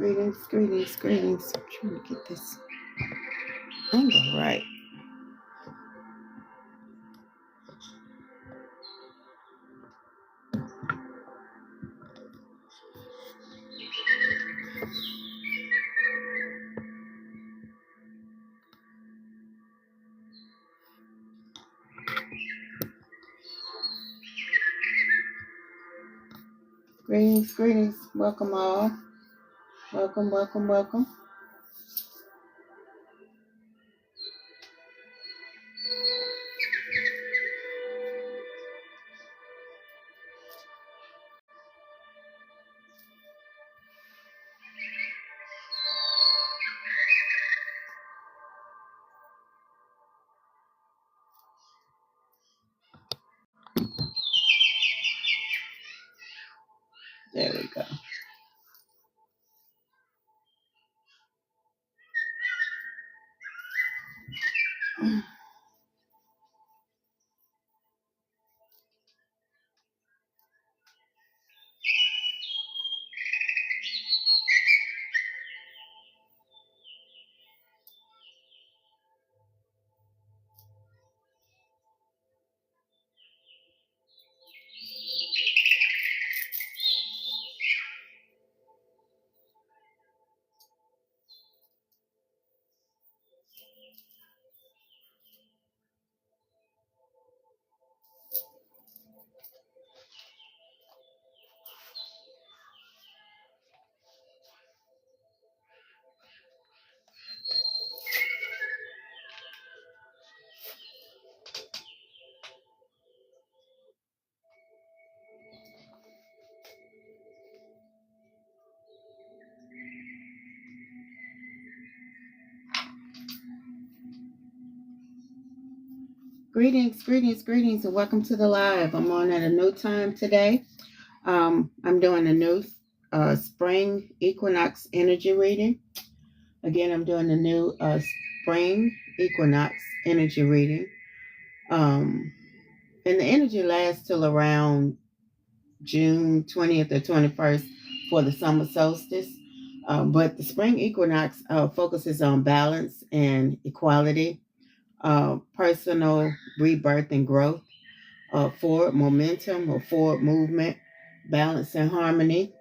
Greetings, greetings, greetings. I'm trying to get this angle right. Greetings, greetings. Welcome all. Welcome, welcome, welcome. There we go. Greetings, greetings, greetings, and welcome to the live. I'm on at a new time today. I'm doing a new Spring Equinox energy reading. Again, I'm doing the new Spring Equinox energy reading. And the energy lasts till around June 20th or 21st for the summer solstice. But the spring equinox focuses on balance and equality, personal rebirth and growth, forward momentum or forward movement, balance and harmony,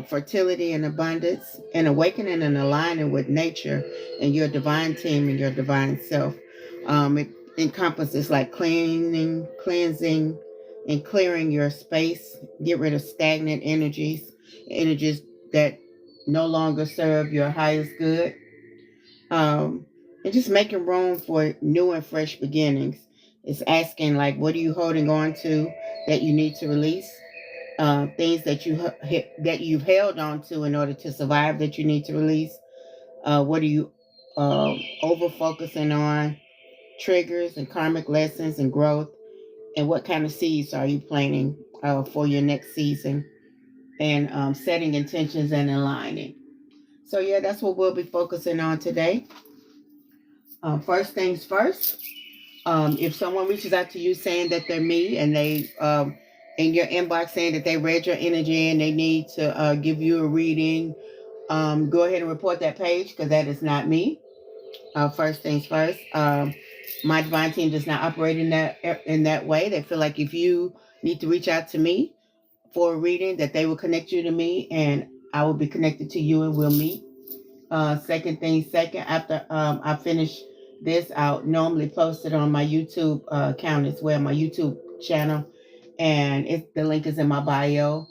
fertility and abundance, and awakening and aligning with nature and your divine team and your divine self. It encompasses like cleaning, cleansing, and clearing your space. Get rid of stagnant energies that no longer serve your highest good. And just making room for new and fresh beginnings. It's asking like, what are you holding on to that you need to release? Things that you've held on to in order to survive that you need to release. What are you over focusing on? Triggers and karmic lessons and growth, and what kind of seeds are you planting for your next season? And setting intentions and aligning. So yeah, that's what we'll be focusing on today. First things first. If someone reaches out to you saying that they're me and they in your inbox saying that they read your energy and they need to give you a reading, go ahead and report that page because that is not me. First things first. My divine team does not operate in that way. They feel like if you need to reach out to me for a reading, that they will connect you to me and I will be connected to you and we'll meet. Second thing second, after I finish this, I'll normally post it on my YouTube account as well, my YouTube channel, and the link is in my bio.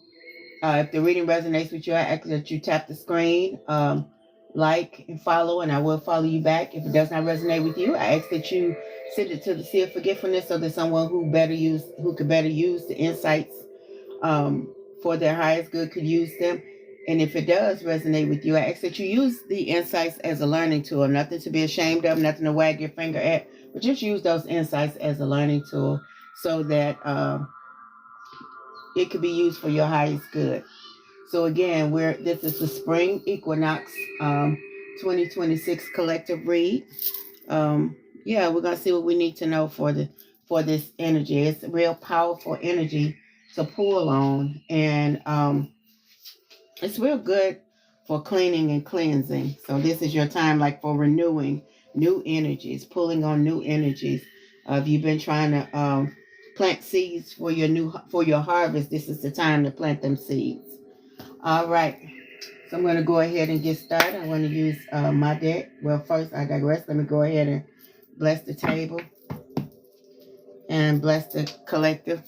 If the reading resonates with you, I ask that you tap the screen, like and follow, and I will follow you back. If it does not resonate with you, I ask that you send it to the Sea of Forgetfulness so that someone who could better use the insights for their highest good could use them. And if it does resonate with you, I ask that you use the insights as a learning tool. Nothing to be ashamed of, nothing to wag your finger at, but just use those insights as a learning tool so that it could be used for your highest good. So again, this is the Spring Equinox 2026 collective read. Yeah, we're gonna see what we need to know for this energy. It's a real powerful energy to pull on, and it's real good for cleaning and cleansing. So this is your time like for renewing new energies, pulling on new energies. If you've been trying to plant seeds for your harvest, this is the time to plant them seeds. All right. So I'm going to go ahead and get started. I want to use my deck. Well, first I digress. Let me go ahead and bless the table and bless the collective.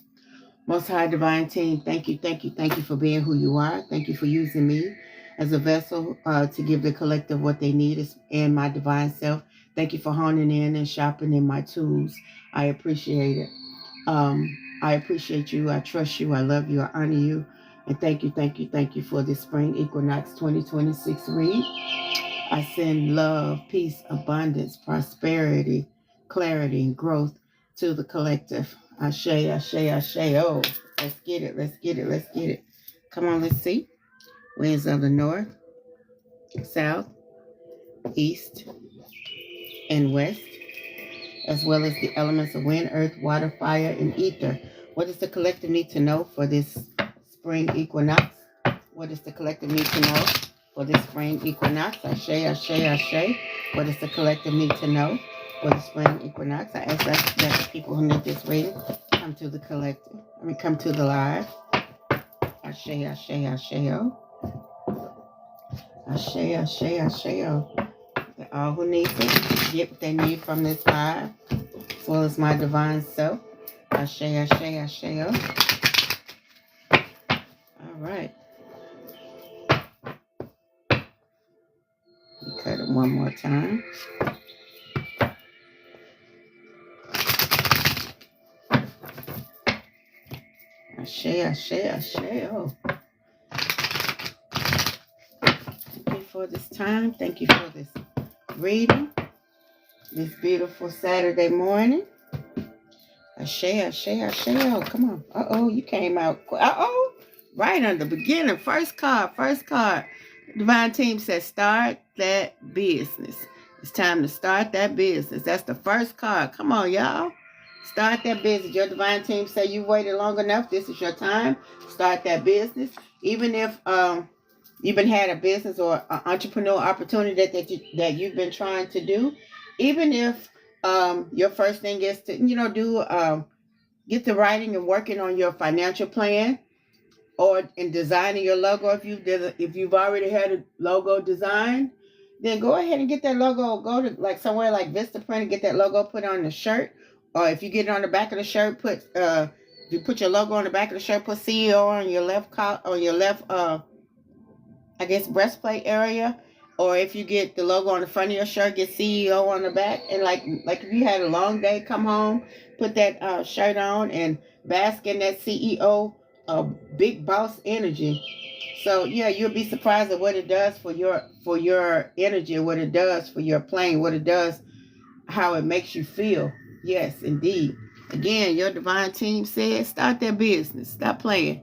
Most High Divine Team, thank you, thank you, thank you for being who you are. Thank you for using me as a vessel to give the collective what they need and my divine self. Thank you for honing in and sharpening my tools. I appreciate it. I appreciate you. I trust you. I love you. I honor you. And thank you, thank you, thank you for this Spring Equinox 2026 read. I send love, peace, abundance, prosperity, clarity, and growth to the collective. Ashe, ashe, ashe. Oh, let's get it, let's get it, let's get it. Come on, let's see. Winds of the north, south, east, and west, as well as the elements of wind, earth, water, fire, and ether. What does the collective need to know for this spring equinox? What does the collective need to know for this spring equinox? Ashe, ashe, ashe. What does the collective need to know for the spring equinox? I ask that the people who need this reading come to the collective. Come to the live. Ashe, ashe, ashe, oh. Ashe, ashe, ashe, oh. All who need it, get what they need from this live, as well as my divine self. Ashe, ashe, ashe, oh. All right. Cut it one more time. Ashe, ashe, ashe, oh. Thank you for this time. Thank you for this reading. This beautiful Saturday morning. Ashe, ashe, ashe, oh. Come on. Uh-oh, you came out. Uh-oh. Right on the beginning. First card. Divine Team says, start that business. It's time to start that business. That's the first card. Come on, y'all. Start that business. Your Divine Team say you waited long enough. This is your time. Start that business. Even if you've been had a business or an entrepreneurial opportunity that you've been trying to do, even if your first thing is to get to writing and working on your financial plan, or in designing your logo. If you've already had a logo design, then go ahead and get that logo. Go to like somewhere like Vistaprint and get that logo put on the shirt. Or if you get it on the back of the shirt, you put your logo on the back of the shirt, put CEO on your left breastplate area. Or if you get the logo on the front of your shirt, get CEO on the back. And like if you had a long day, come home, put that shirt on and bask in that CEO big boss energy. So yeah, you'll be surprised at what it does for your energy, what it does for your plane, what it does, how it makes you feel. Yes, indeed. Again, your Divine Team said, start that business. Stop playing.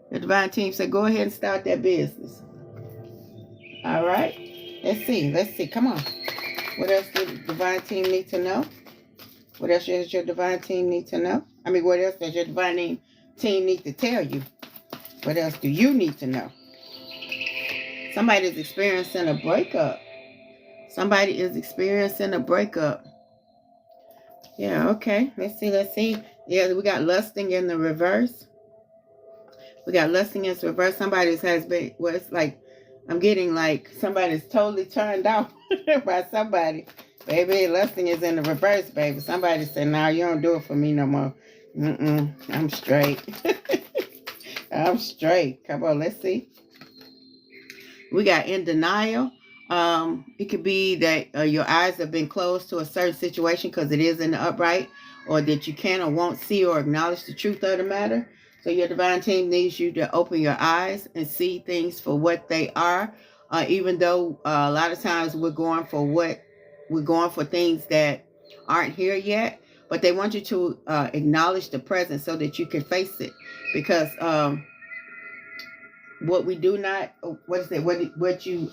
Your Divine Team said, go ahead and start that business. All right. Let's see. Come on. What else does the Divine Team need to know? What else does your Divine Team need to know? What else does your Divine Team need to tell you? What else do you need to know? Somebody is experiencing a breakup. Yeah, okay. Let's see. Yeah, we got lusting in the reverse. Somebody's has been, well, it's like, I'm getting like somebody's totally turned off by somebody. Baby, lusting is in the reverse, baby. Somebody said, no, you don't do it for me no more. I'm straight. I'm straight. Come on, let's see. We got in denial. It could be that your eyes have been closed to a certain situation because it is in the upright, or that you can or won't see or acknowledge the truth of the matter. So your Divine Team needs you to open your eyes and see things for what they are. Even though a lot of times we're going for things that aren't here yet, but they want you to acknowledge the present so that you can face it. Because what we do not, what you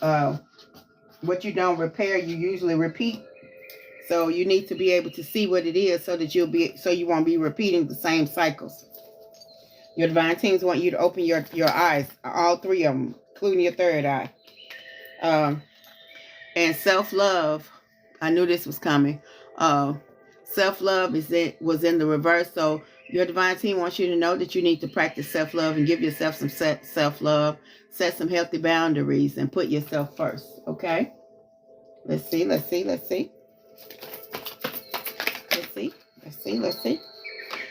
don't repair, you usually repeat. So you need to be able to see what it is so that you won't be repeating the same cycles. Your Divine Teams want you to open your eyes, all three of them, including your third eye. Um, and self-love, I knew this was coming. Self-love was in the reverse. So your divine team wants you to know that you need to practice self-love and give yourself some self-love, set some healthy boundaries, and put yourself first. Okay? Let's see. Let's see. Let's see. Let's see. Let's see. Let's see.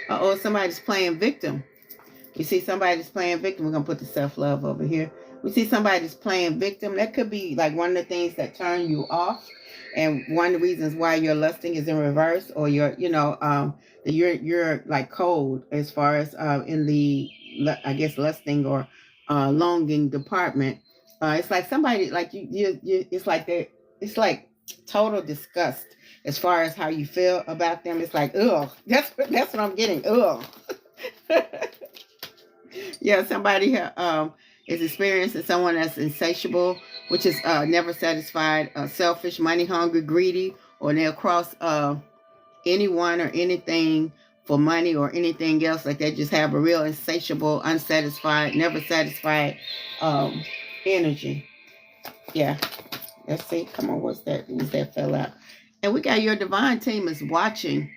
Uh-oh, somebody's playing victim. You see somebody's playing victim. We're going to put the self-love over here. We see somebody's playing victim. That could be like one of the things that turn you off. And one of the reasons why your lusting is in reverse, or you're like cold as far as in the, I guess, lusting or longing department. It's like somebody, like it's like total disgust as far as how you feel about them. It's like, ugh, that's what I'm getting. Ugh. Yeah, somebody is experiencing someone that's insatiable, which is never satisfied, selfish, money hungry, greedy, or they'll cross anyone or anything for money or anything else. Like they just have a real insatiable, unsatisfied, never satisfied energy. Yeah. Let's see. Come on, what's that? Who's that fell out? And we got your divine team is watching.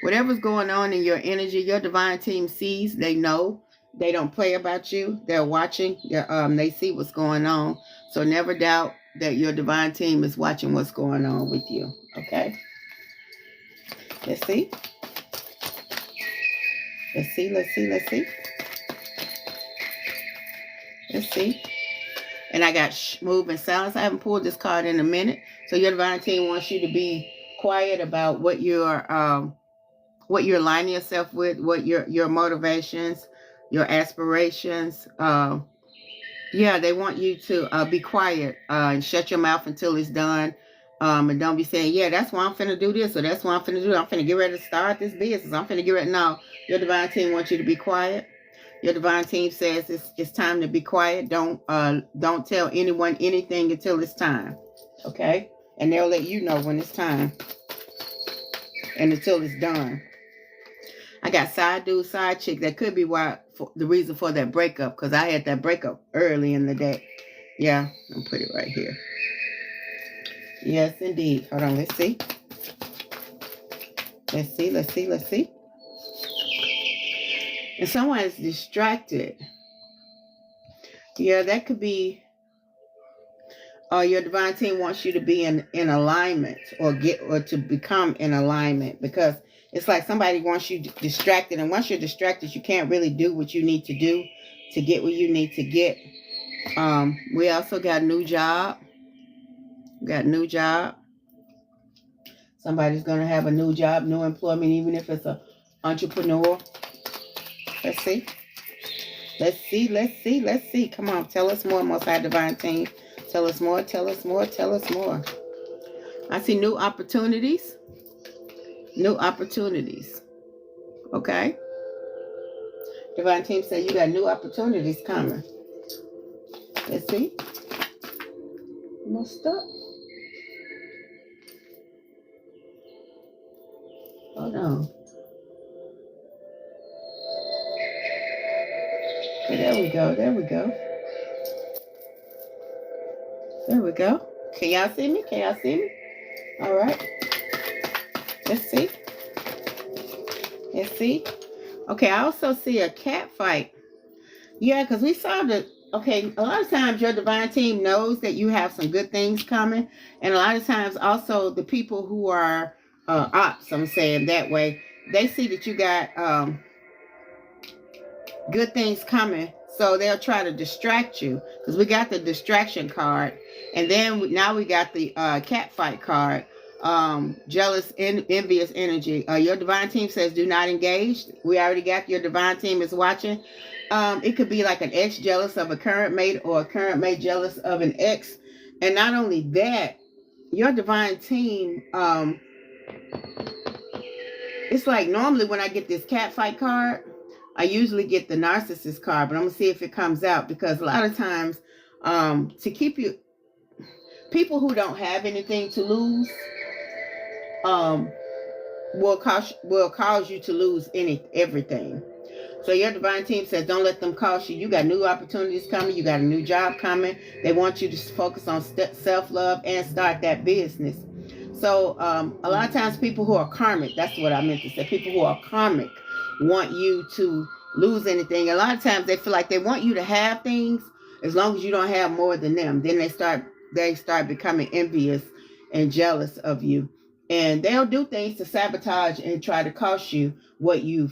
Whatever's going on in your energy, your divine team sees, they know. They don't play about you. They're watching. They see what's going on. So never doubt that your divine team is watching what's going on with you. Okay? Let's see. Let's see. Let's see. Let's see. Let's see. And I got move and silence. I haven't pulled this card in a minute. So your divine team wants you to be quiet about what you're aligning yourself with, what your motivations, your aspirations. They want you to be quiet and shut your mouth until it's done. And don't be saying, yeah, that's why I'm finna do this, or that's why I'm finna do that. I'm finna get ready to start this business. I'm finna get ready. No, your divine team wants you to be quiet. Your divine team says it's time to be quiet. Don't tell anyone anything until it's time. Okay? And they'll let you know when it's time. And until it's done. I got side dude, side chick. That could be the reason for that breakup, because I had that breakup early in the day. Yeah, I'll put it right here. Yes, indeed. Hold on, let's see. Let's see, let's see, let's see. And someone is distracted. Yeah, that could be your divine team wants you to be in alignment or to become in alignment, because it's like somebody wants you distracted, and once you're distracted, you can't really do what you need to do to get what you need to get. We also got new job. New job. Somebody's going to have a new job, new employment, even if it's an entrepreneur. Let's see. Let's see. Let's see. Let's see. Come on. Tell us more, Most High Divine Team. Tell us more. Tell us more. Tell us more. I see new opportunities. New opportunities. Okay. Divine Team said you got new opportunities coming. Let's see. Messed up. Hold on. Okay, there we go. There we go. There we go. Can y'all see me? Can y'all see me? All right. Let's see. Let's see. Okay, I also see a cat fight. Yeah, because we saw okay, a lot of times your divine team knows that you have some good things coming. And a lot of times also the people who are ops, I'm saying that way, they see that you got good things coming. So they'll try to distract you, because we got the distraction card. And then now we got the cat fight card. Jealous, envious energy. Your divine team says do not engage. We already got your divine team is watching. It could be like an ex jealous of a current mate, or a current mate jealous of an ex. And not only that, your divine team, it's like normally when I get this cat fight card, I usually get the narcissist card, but I'm gonna see if it comes out, because a lot of times to keep you, people who don't have anything to lose will cause you to lose everything. So your divine team says, don't let them cost you. You got new opportunities coming. You got a new job coming. They want you to focus on self-love and start that business. So a lot of times people who are karmic, that's what I meant to say, people who are karmic want you to lose anything. A lot of times they feel like they want you to have things as long as you don't have more than them. Then they start becoming envious and jealous of you. And they'll do things to sabotage and try to cost you what you're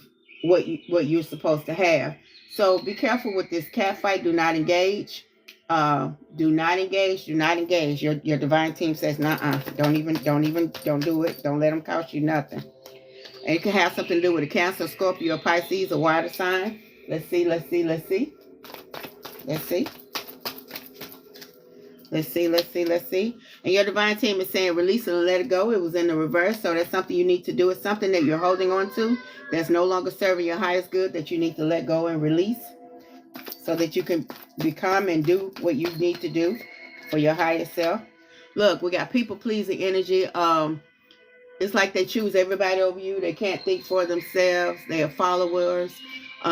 supposed to have. So be careful with this cat fight. Do not engage. Do not engage. Your divine team says, nah, don't do it. Don't let them cost you nothing. And it can have something to do with a Cancer, Scorpio, or Pisces, or water sign. Let's see. And your divine team is saying, release it and let it go. It was in the reverse. So that's something you need to do. It's something that you're holding on to that's no longer serving your highest good, that you need to let go and release, so that you can become and do what you need to do for your highest self. Look, we got people pleasing energy. It's like they choose everybody over you. They can't think for themselves. They are followers.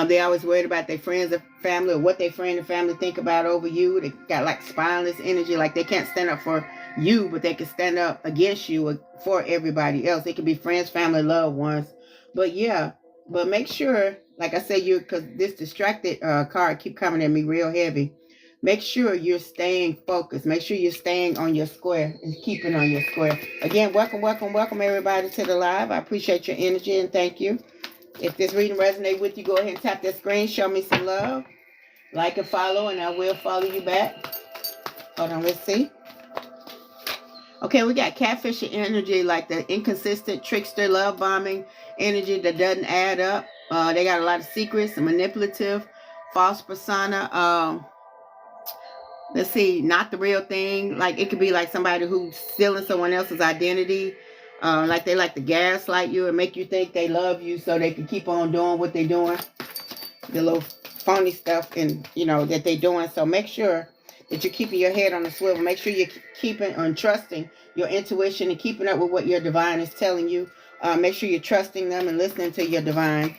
They always worried about their friends and family, or what their friend and family think about over you. They got like spineless energy. Like they can't stand up for you, but they can stand up against you or for everybody else. They can be friends, family, loved ones. But yeah, but make sure, like I said, because this distracted card keep coming at me real heavy. Make sure you're staying focused. Make sure you're staying on your square and keeping on your square. Again, welcome everybody to the live. I appreciate your energy and thank you. If this reading resonates with you, go ahead and tap that screen. Show me some love. Like and follow, and I will follow you back. Hold on, let's see. Okay, we got catfishing energy, like the inconsistent trickster love bombing energy that doesn't add up. They got a lot of secrets, manipulative, false persona. Let's see, not the real thing. Like it could be like somebody who's stealing someone else's identity. Like they like to gaslight you and make you think they love you so they can keep on doing what they're doing. The little phony stuff and that they're doing. So make sure that you're keeping your head on the swivel. Make sure you're keeping and trusting your intuition and keeping up with what your divine is telling you. Make sure you're trusting them and listening to your divine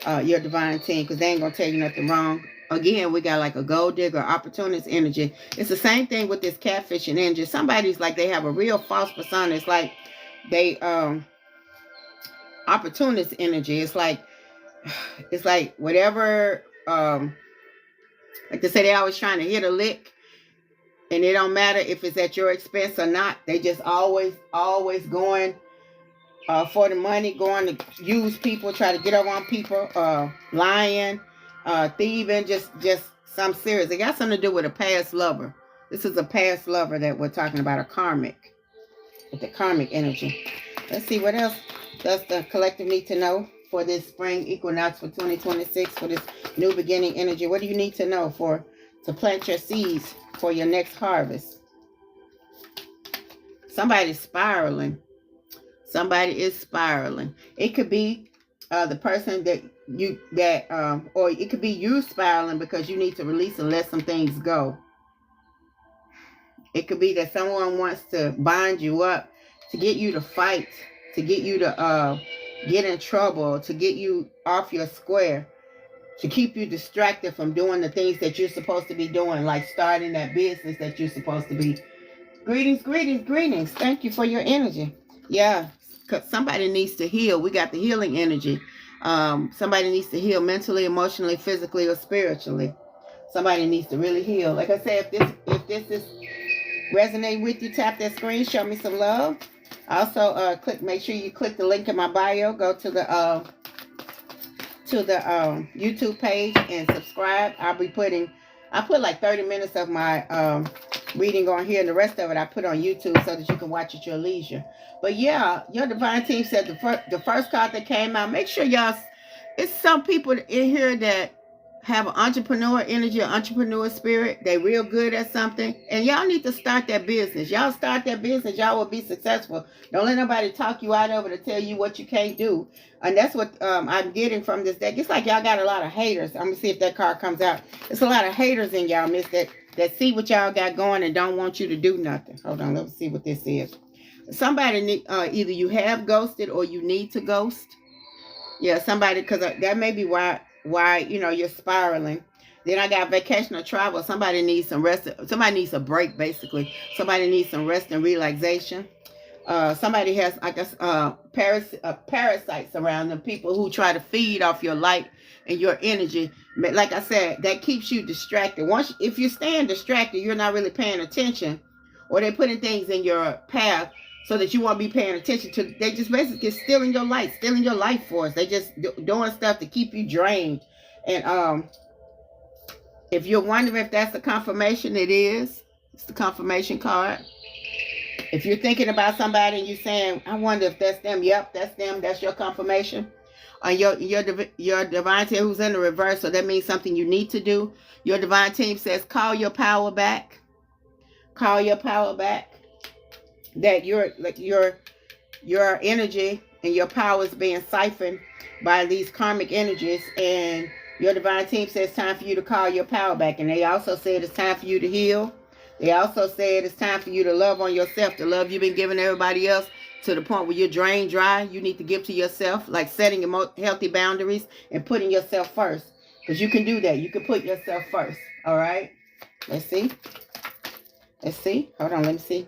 team, because they ain't gonna tell you nothing wrong. Again, we got like a gold digger, opportunist energy. It's the same thing with this catfishing energy. Somebody's like they have a real false persona. It's like they opportunist energy. It's like whatever. Like they say, they always trying to hit a lick, and it don't matter if it's at your expense or not. They just always going for the money, going to use people, try to get over on people, lying, thieving, just some serious. It got something to do with a past lover. This is a past lover that we're talking about, a karmic, with the karmic energy. Let's see what else does the collective need to know for this spring equinox for 2026, for this new beginning energy. What do you need to know to plant your seeds for your next harvest? Somebody's spiraling. Somebody is spiraling. It could be the person or it could be you spiraling because you need to release and let some things go. It could be that someone wants to bind you up, to get you to fight, to get you to get in trouble, to get you off your square, to keep you distracted from doing the things that you're supposed to be doing, like starting that business that you're supposed to be. Greetings. Thank you for your energy. Yeah, because somebody needs to heal. We got the healing energy. Somebody needs to heal mentally, emotionally, physically, or spiritually. Somebody needs to really heal. Like I said, if this is resonating with you, tap that screen, show me some love. Also, make sure you click the link in my bio. Go to the YouTube page and subscribe. I put like 30 minutes of my reading on here, and the rest of it I put on YouTube so that you can watch at your leisure. But yeah, your divine team said the first card that came out. Make sure y'all. It's some people in here that have an entrepreneur energy, an entrepreneur spirit. They real good at something, and y'all need to start that business. Y'all start that business, y'all will be successful. Don't let nobody talk you out of it or tell you what you can't do. And that's what I'm getting from this deck. It's like y'all got a lot of haters. I'm gonna see if that card comes out. It's a lot of haters in y'all, miss, that see what y'all got going and don't want you to do nothing. Hold on, let's see what this is. Somebody either you have ghosted or you need to ghost. Yeah, somebody, because that may be why why, you know, you're spiraling. Then I got vacational travel. Somebody needs some rest. Somebody needs a break, basically. Somebody needs some rest and relaxation. Somebody has, I guess, parasites around them, people who try to feed off your light and your energy. Like I said, that keeps you distracted. If you're staying distracted, you're not really paying attention, or they're putting things in your path so that you won't be paying attention to. They just basically stealing your light, stealing your life force. They just doing stuff to keep you drained. And if you're wondering if that's the confirmation, it is. It's the confirmation card. If you're thinking about somebody and you're saying, I wonder if that's them. Yep, that's them. That's your confirmation. Your divine team who's in the reverse, so that means something you need to do. Your divine team says, call your power back. Call your power back. That your energy and your power is being siphoned by these karmic energies, and your divine team says it's time for you to call your power back. And they also said it's time for you to heal. They also said it's time for you to love on yourself, the love you've been giving everybody else, to the point where you're drained dry. You need to give to yourself, like setting your healthy boundaries and putting yourself first. Because you can do that. You can put yourself first. All right? Let's see. Let's see. Hold on. Let me see.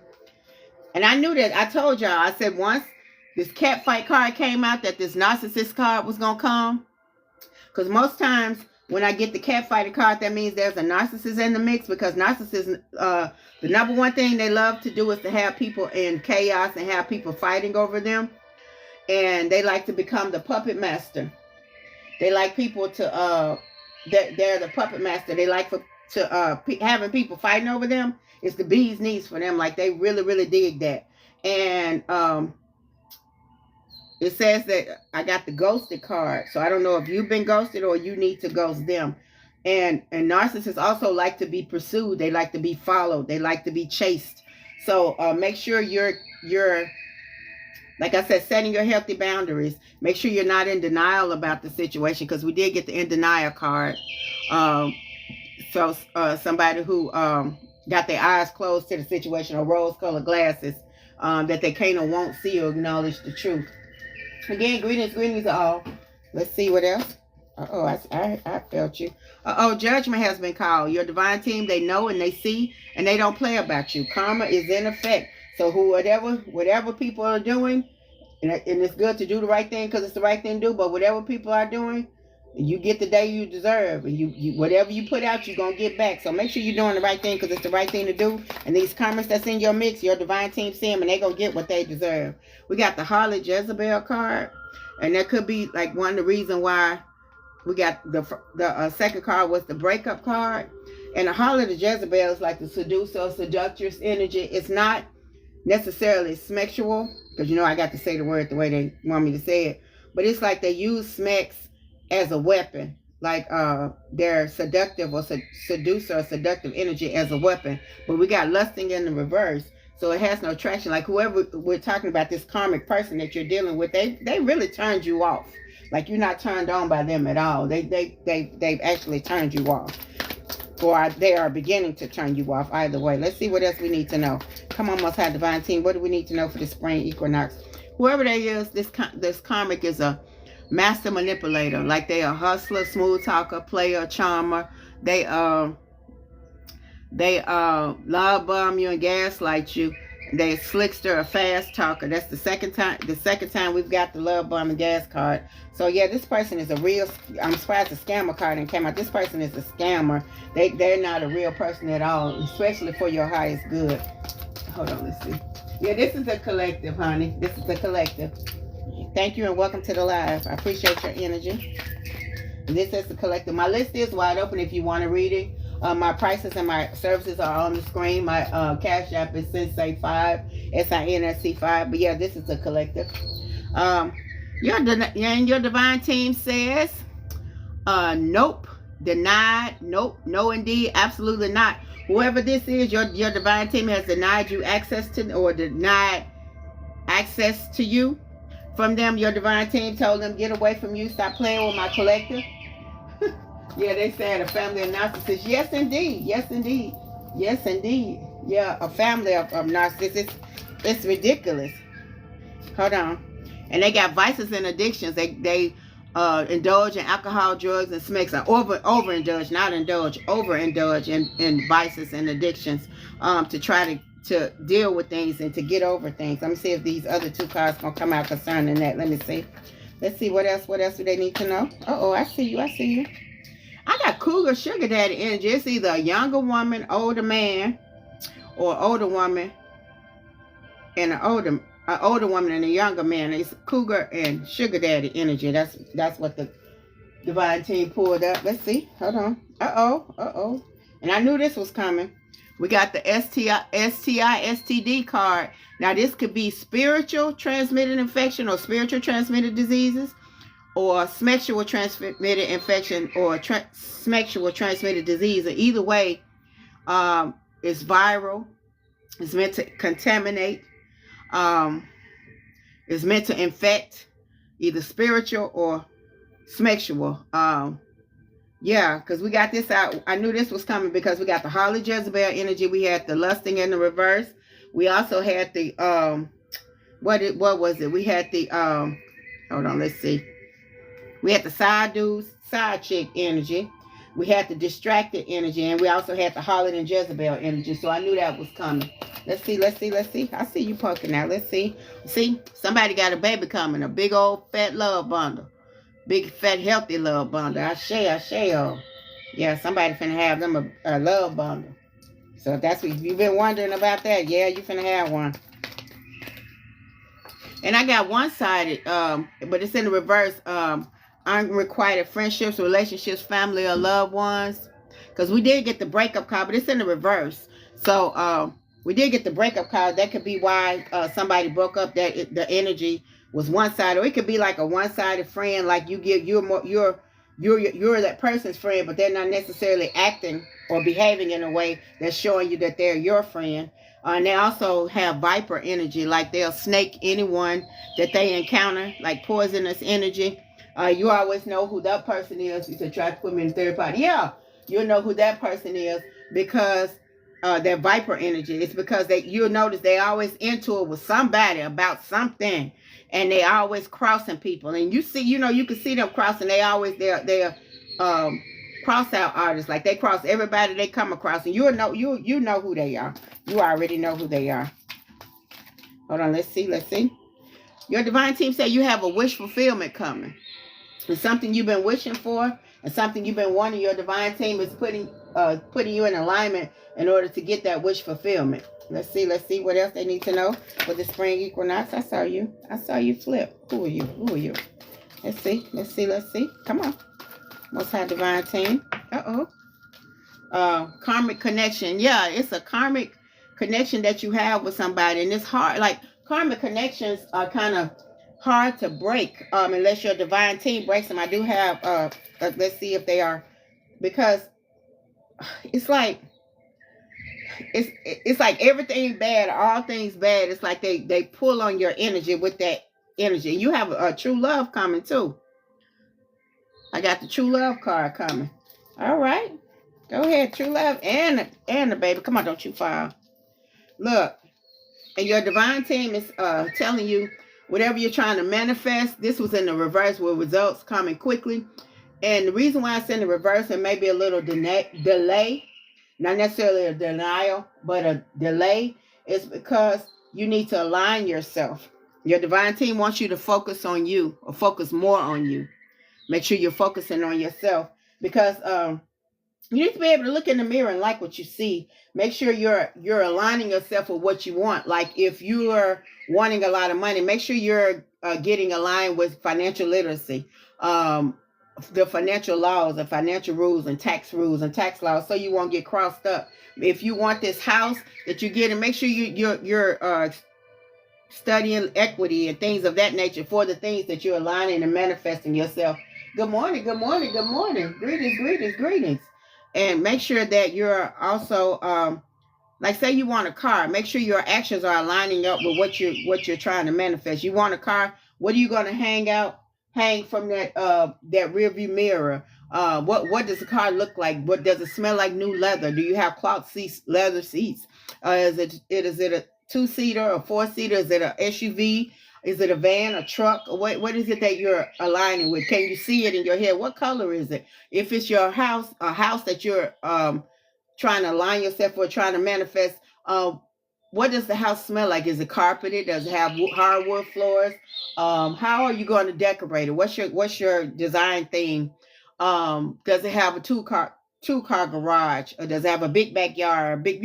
And I knew that. I told y'all. I said once this cat fight card came out that this narcissist card was going to come. Because most times when I get the catfighter card, that means there's a narcissist in the mix, because narcissists, the number one thing they love to do is to have people in chaos and have people fighting over them. And they like to become the puppet master. They like people to, they're the puppet master. They like having people fighting over them. It's the bee's knees for them. Like, they really, really dig that. And it says that I got the ghosted card. So I don't know if you've been ghosted or you need to ghost them. And narcissists also like to be pursued. They like to be followed. They like to be chased. So make sure you're, like I said, setting your healthy boundaries. Make sure you're not in denial about the situation, because we did get the in denial card. So somebody who got their eyes closed to the situation, or rose-colored glasses, that they can't or won't see or acknowledge the truth. Again, greetings all. Let's see what else. I felt you. Judgment has been called. Your divine team, they know and they see, and they don't play about you. Karma is in effect. So whatever people are doing, and it's good to do the right thing because it's the right thing to do, but whatever people are doing, you get the day you deserve. And you whatever you put out, you're going to get back. So make sure you're doing the right thing because it's the right thing to do. And these karmas that's in your mix, your divine team see them and they're going to get what they deserve. We got the Harlot Jezebel card. And that could be like one of the reasons why we got the second card was the breakup card. And the Harlot of Jezebel is like the seducer or seductress energy. It's not necessarily sexual, because you know I got to say the word the way they want me to say it. But it's like they use smecks as a weapon, like their seductive or seducer or seductive energy as a weapon. But we got lusting in the reverse, so it has no attraction. Like whoever we're talking about, this karmic person that you're dealing with, they really turned you off. Like you're not turned on by them at all. They've actually turned you off, or they are beginning to turn you off. Either way, let's see what else we need to know. Come on, Most High Divine Team. What do we need to know for the spring equinox? Whoever they is, this karmic is a master manipulator. Like they a hustler, smooth talker, player, charmer. They love bomb you and gaslight you. They a slickster, a fast talker. That's the second time we've got the love bomb and gas card. So yeah, this person is a real, I'm surprised the scammer card didn't come out. This person is a scammer. They're not a real person at all, especially for your highest good. Hold on, let's see. Yeah, this is a collective, honey. This is a collective. Thank you and welcome to the live. I appreciate your energy. And this is the collective. My list is wide open if you want to read it. My prices and my services are on the screen. My cash app is Sensei5, SINSC5. But yeah, this is a collective. Your divine team says, nope, denied, nope, no indeed, absolutely not. Whoever this is, your divine team has denied you access to, or denied access to you from them. Your divine team told them, get away from you, stop playing with my collective. Yeah, they said a family of narcissists. Yes, indeed. Yes, indeed. Yes, indeed. Yeah, a family of narcissists. It's ridiculous. Hold on. And they got vices and addictions. They indulge in alcohol, drugs, and smokes, or overindulge, not indulge, overindulge in vices and addictions, to try to deal with things and to get over things. Let me see if these other two cards gonna come out concerning that. Let me see. Let's see what else do they need to know. Uh-oh, I see you. I got cougar sugar daddy energy. It's either a younger woman, older man, or older woman and an older woman and a younger man. It's cougar and sugar daddy energy. That's what the divine team pulled up. Let's see. Hold on. Uh-oh. And I knew this was coming. We got the STD card. Now, this could be spiritual transmitted infection or spiritual transmitted diseases, or sexual transmitted infection or sexual transmitted disease. Either way, it's viral. It's meant to contaminate. It's meant to infect, either spiritual or sexual. Yeah, because we got this out. I knew this was coming because we got the Holly Jezebel energy. We had the lusting in the reverse. We also had the what was it? We had the hold on, let's see. We had the side chick energy. We had the distracted energy, and we also had the Holly and Jezebel energy. So I knew that was coming. Let's see. I see you poking out. Let's see. See, somebody got a baby coming, a big old fat love bundle. Big fat healthy love bundle. I share. Yeah, somebody finna have them a love bundle. So if that's what you've been wondering about that, yeah, you finna have one. And I got one-sided, but it's in the reverse. Unrequited friendships, relationships, family, or loved ones. Because we did get the breakup card, but it's in the reverse. So we did get the breakup card. That could be why somebody broke up. That the energy was one-sided, or it could be like a one-sided friend. Like you're that person's friend, but they're not necessarily acting or behaving in a way that's showing you that they're your friend. And they also have viper energy, like they'll snake anyone that they encounter, like poisonous energy. You always know who that person is. You should try to put me in third party. Yeah, you'll know who that person is because their viper energy. It's because you'll notice they always into it with somebody about something, and they always crossing people. And you see, you can see them crossing. They're cross out artists. Like they cross everybody they come across, and you know who they are. You already know who they are. Hold on, let's see. Your divine team said you have a wish fulfillment coming. It's something you've been wishing for, and something you've been wanting. Your divine team is putting you in alignment in order to get that wish fulfillment. Let's see what else they need to know for the spring equinox. I saw you flip. Who are you? Let's see. Come on. Most High divine team. Karmic connection. Yeah, it's a karmic connection that you have with somebody, and it's hard. Like karmic connections are kind of hard to break unless your divine team breaks them. I do have let's see if they are, because it's like everything bad, all things bad. It's like they pull on your energy with that energy. You have a true love coming too. I got the true love card coming. All right, go ahead, true love and the baby. Come on, don't you fall. Look, and your divine team is telling you whatever you're trying to manifest. This was in the reverse with results coming quickly. And the reason why it's in the reverse and maybe a little delay, not necessarily a denial, but a delay, is because you need to align yourself. Your divine team wants you to focus on you, or focus more on you. Make sure you're focusing on yourself, because you need to be able to look in the mirror and like what you see. Make sure you're aligning yourself with what you want. Like if you are wanting a lot of money, make sure you're getting aligned with financial literacy, the financial laws and financial rules and tax laws, so you won't get crossed up. If you want this house that you're getting, make sure you're studying equity and things of that nature for the things that you're aligning and manifesting yourself. Good morning. Greetings. And make sure that you're also, like say you want a car, make sure your actions are aligning up with what you're trying to manifest. You want a car, what are you going to hang from that rear view mirror? What does the car look like? What does it smell like? New leather? Do you have cloth seats, leather seats? Is it a 2-seater or 4-seater? Is it a SUV? Is it a van, a truck? Or what is it that you're aligning with? Can you see it in your head? What color is it? If it's your house, a house that you're trying to align yourself with, trying to manifest, what does the house smell like? Is it carpeted? Does it have hardwood floors? How are you going to decorate it? What's your design theme? Does it have a two car garage, or does it have a big backyard? Big,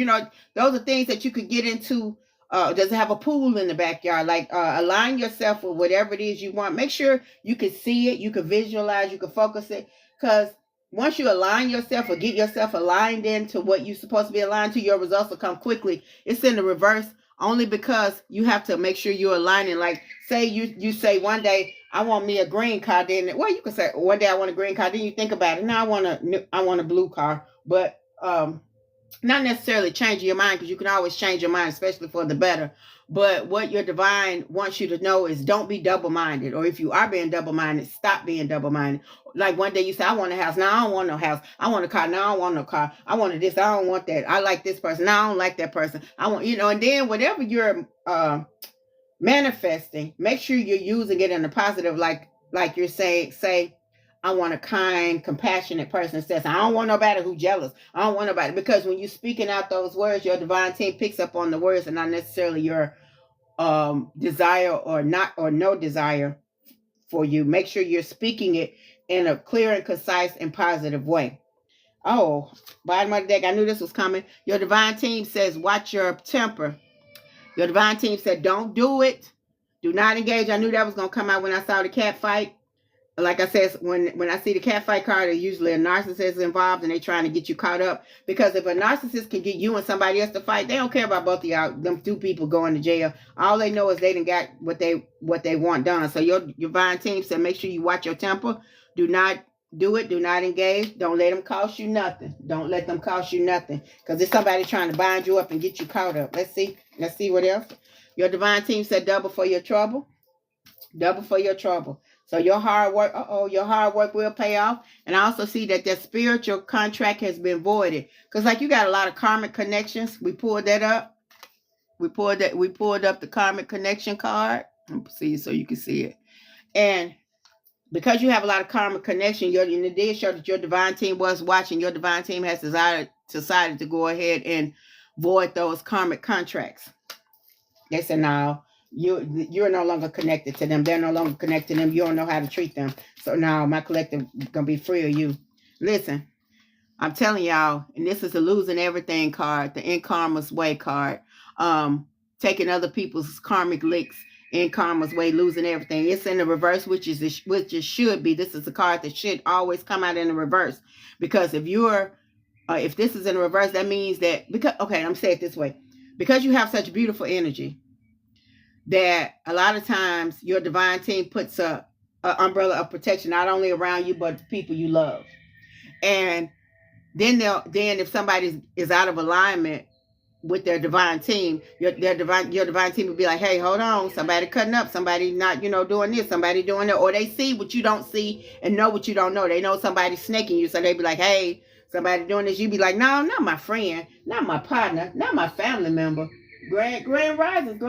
those are things that you could get into. Does it have a pool in the backyard? Like, align yourself with whatever it is you want. Make sure you can see it, you can visualize, you can focus it. Because once you align yourself or get yourself aligned into what you're supposed to be aligned to, your results will come quickly. It's in the reverse only because you have to make sure you're aligning. Like, say you say one day, I want me a green car. Then, well, you can say one day I want a green car. Then you think about it. Now I want a blue car. But not necessarily changing your mind, because you can always change your mind, especially for the better. But what your divine wants you to know is, don't be double-minded. Or if you are being double-minded, stop being double-minded. Like one day you say, I want a house. Now I don't want no house. I want a car. Now I don't want no car. I wanted this. I don't want that. I like this person. Now I don't like that person. I want, and then whatever you're manifesting, make sure you're using it in a positive, like you're saying, say, I want a kind, compassionate person. Says, I don't want nobody who's jealous. I don't want nobody. Because when you're speaking out those words, your divine team picks up on the words and not necessarily your desire or no desire for you. Make sure you're speaking it in a clear and concise and positive way. Oh, bottom of the deck, I knew this was coming. Your divine team says, watch your temper. Your divine team said, don't do it. Do not engage. I knew that was going to come out when I saw the cat fight. Like I said, when I see the cat fight card, there's usually a narcissist involved, and they're trying to get you caught up. Because if a narcissist can get you and somebody else to fight, they don't care about both of y'all, them two people going to jail. All they know is they done got what they want done. So your divine team said, make sure you watch your temper. Do not do it. Do not engage. Don't let them cost you nothing. Don't let them cost you nothing. Because there's somebody trying to bind you up and get you caught up. Let's see what else. Your divine team said, double for your trouble. Double for your trouble. So your hard work will pay off. And I also see that spiritual contract has been voided. Because like you got a lot of karmic connections. We pulled that up. We pulled up the karmic connection card. Let's see so you can see it. And because you have a lot of karmic connection, and it did show that your divine team was watching. Your divine team has decided to go ahead and void those karmic contracts. They said, no. You're no longer connected to them. They're no longer connected to them. You don't know how to treat them. So now my collective gonna be free of you. Listen, I'm telling y'all, and this is a losing everything card, the in karma's way card. Taking other people's karmic licks in karma's way, losing everything. It's in the reverse, which it should be. This is a card that should always come out in the reverse. Because if this is in the reverse, that means that I'm saying it this way. Because you have such beautiful energy, that a lot of times your divine team puts a umbrella of protection not only around you but the people you love. And then if somebody is out of alignment with their divine team, your divine team will be like, hey, hold on, somebody cutting up, somebody not doing this, somebody doing that. Or they see what you don't see and know what you don't know. They know somebody's snaking you, so they be like, hey, somebody doing this. You be like, no, not my friend, not my partner, not my family member. Grand rises,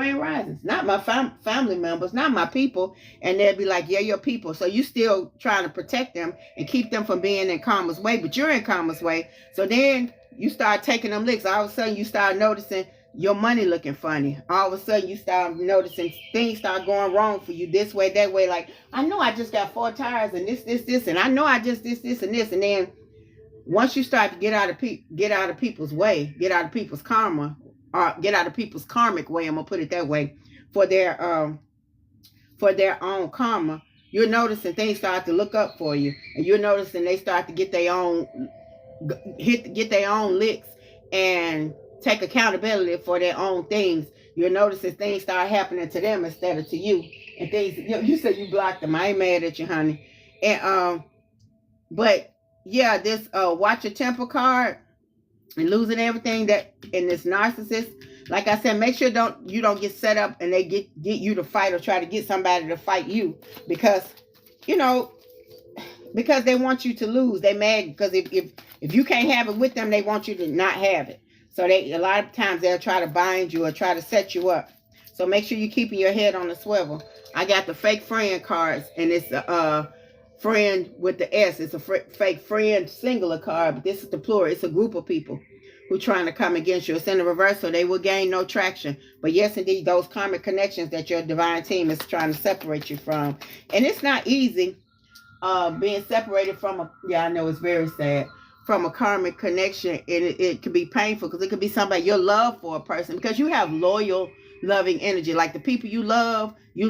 not my family members, not my people. And they'll be like, yeah, your people. So you still trying to protect them and keep them from being in karma's way, but you're in karma's way. So then you start taking them licks. All of a sudden you start noticing your money looking funny. All of a sudden you start noticing things start going wrong for you, this way, that way. Like, I know I just got 4 tires and this, and I know I just this and this. And then once you start to get out of people's way, get out of people's karma, or get out of people's karmic way, I'm gonna put it that way, for their own karma, you're noticing things start to look up for you, and you're noticing they start to get their own licks and take accountability for their own things. You're noticing things start happening to them instead of to you, and things you said you blocked them. I ain't mad at you, honey. And but yeah, this watch your temper card. And losing everything that in this narcissist, like I said, make sure you don't get set up and they get you to fight or try to get somebody to fight you, because they want you to lose. They mad because if you can't have it with them, they want you to not have it. So a lot of times they'll try to bind you or try to set you up. So make sure you're keeping your head on the swivel. I got the fake friend cards, and it's a friend with the S. It's a fake friend singular card, but this is the plural. It's a group of people who trying to come against you. It's in the reverse, so they will gain no traction. But yes, indeed, those karmic connections that your divine team is trying to separate you from. And it's not easy being separated from I know it's very sad, from a karmic connection. And it can be painful because it could be somebody, your love for a person, because you have loyal, loving energy. Like the people you love and you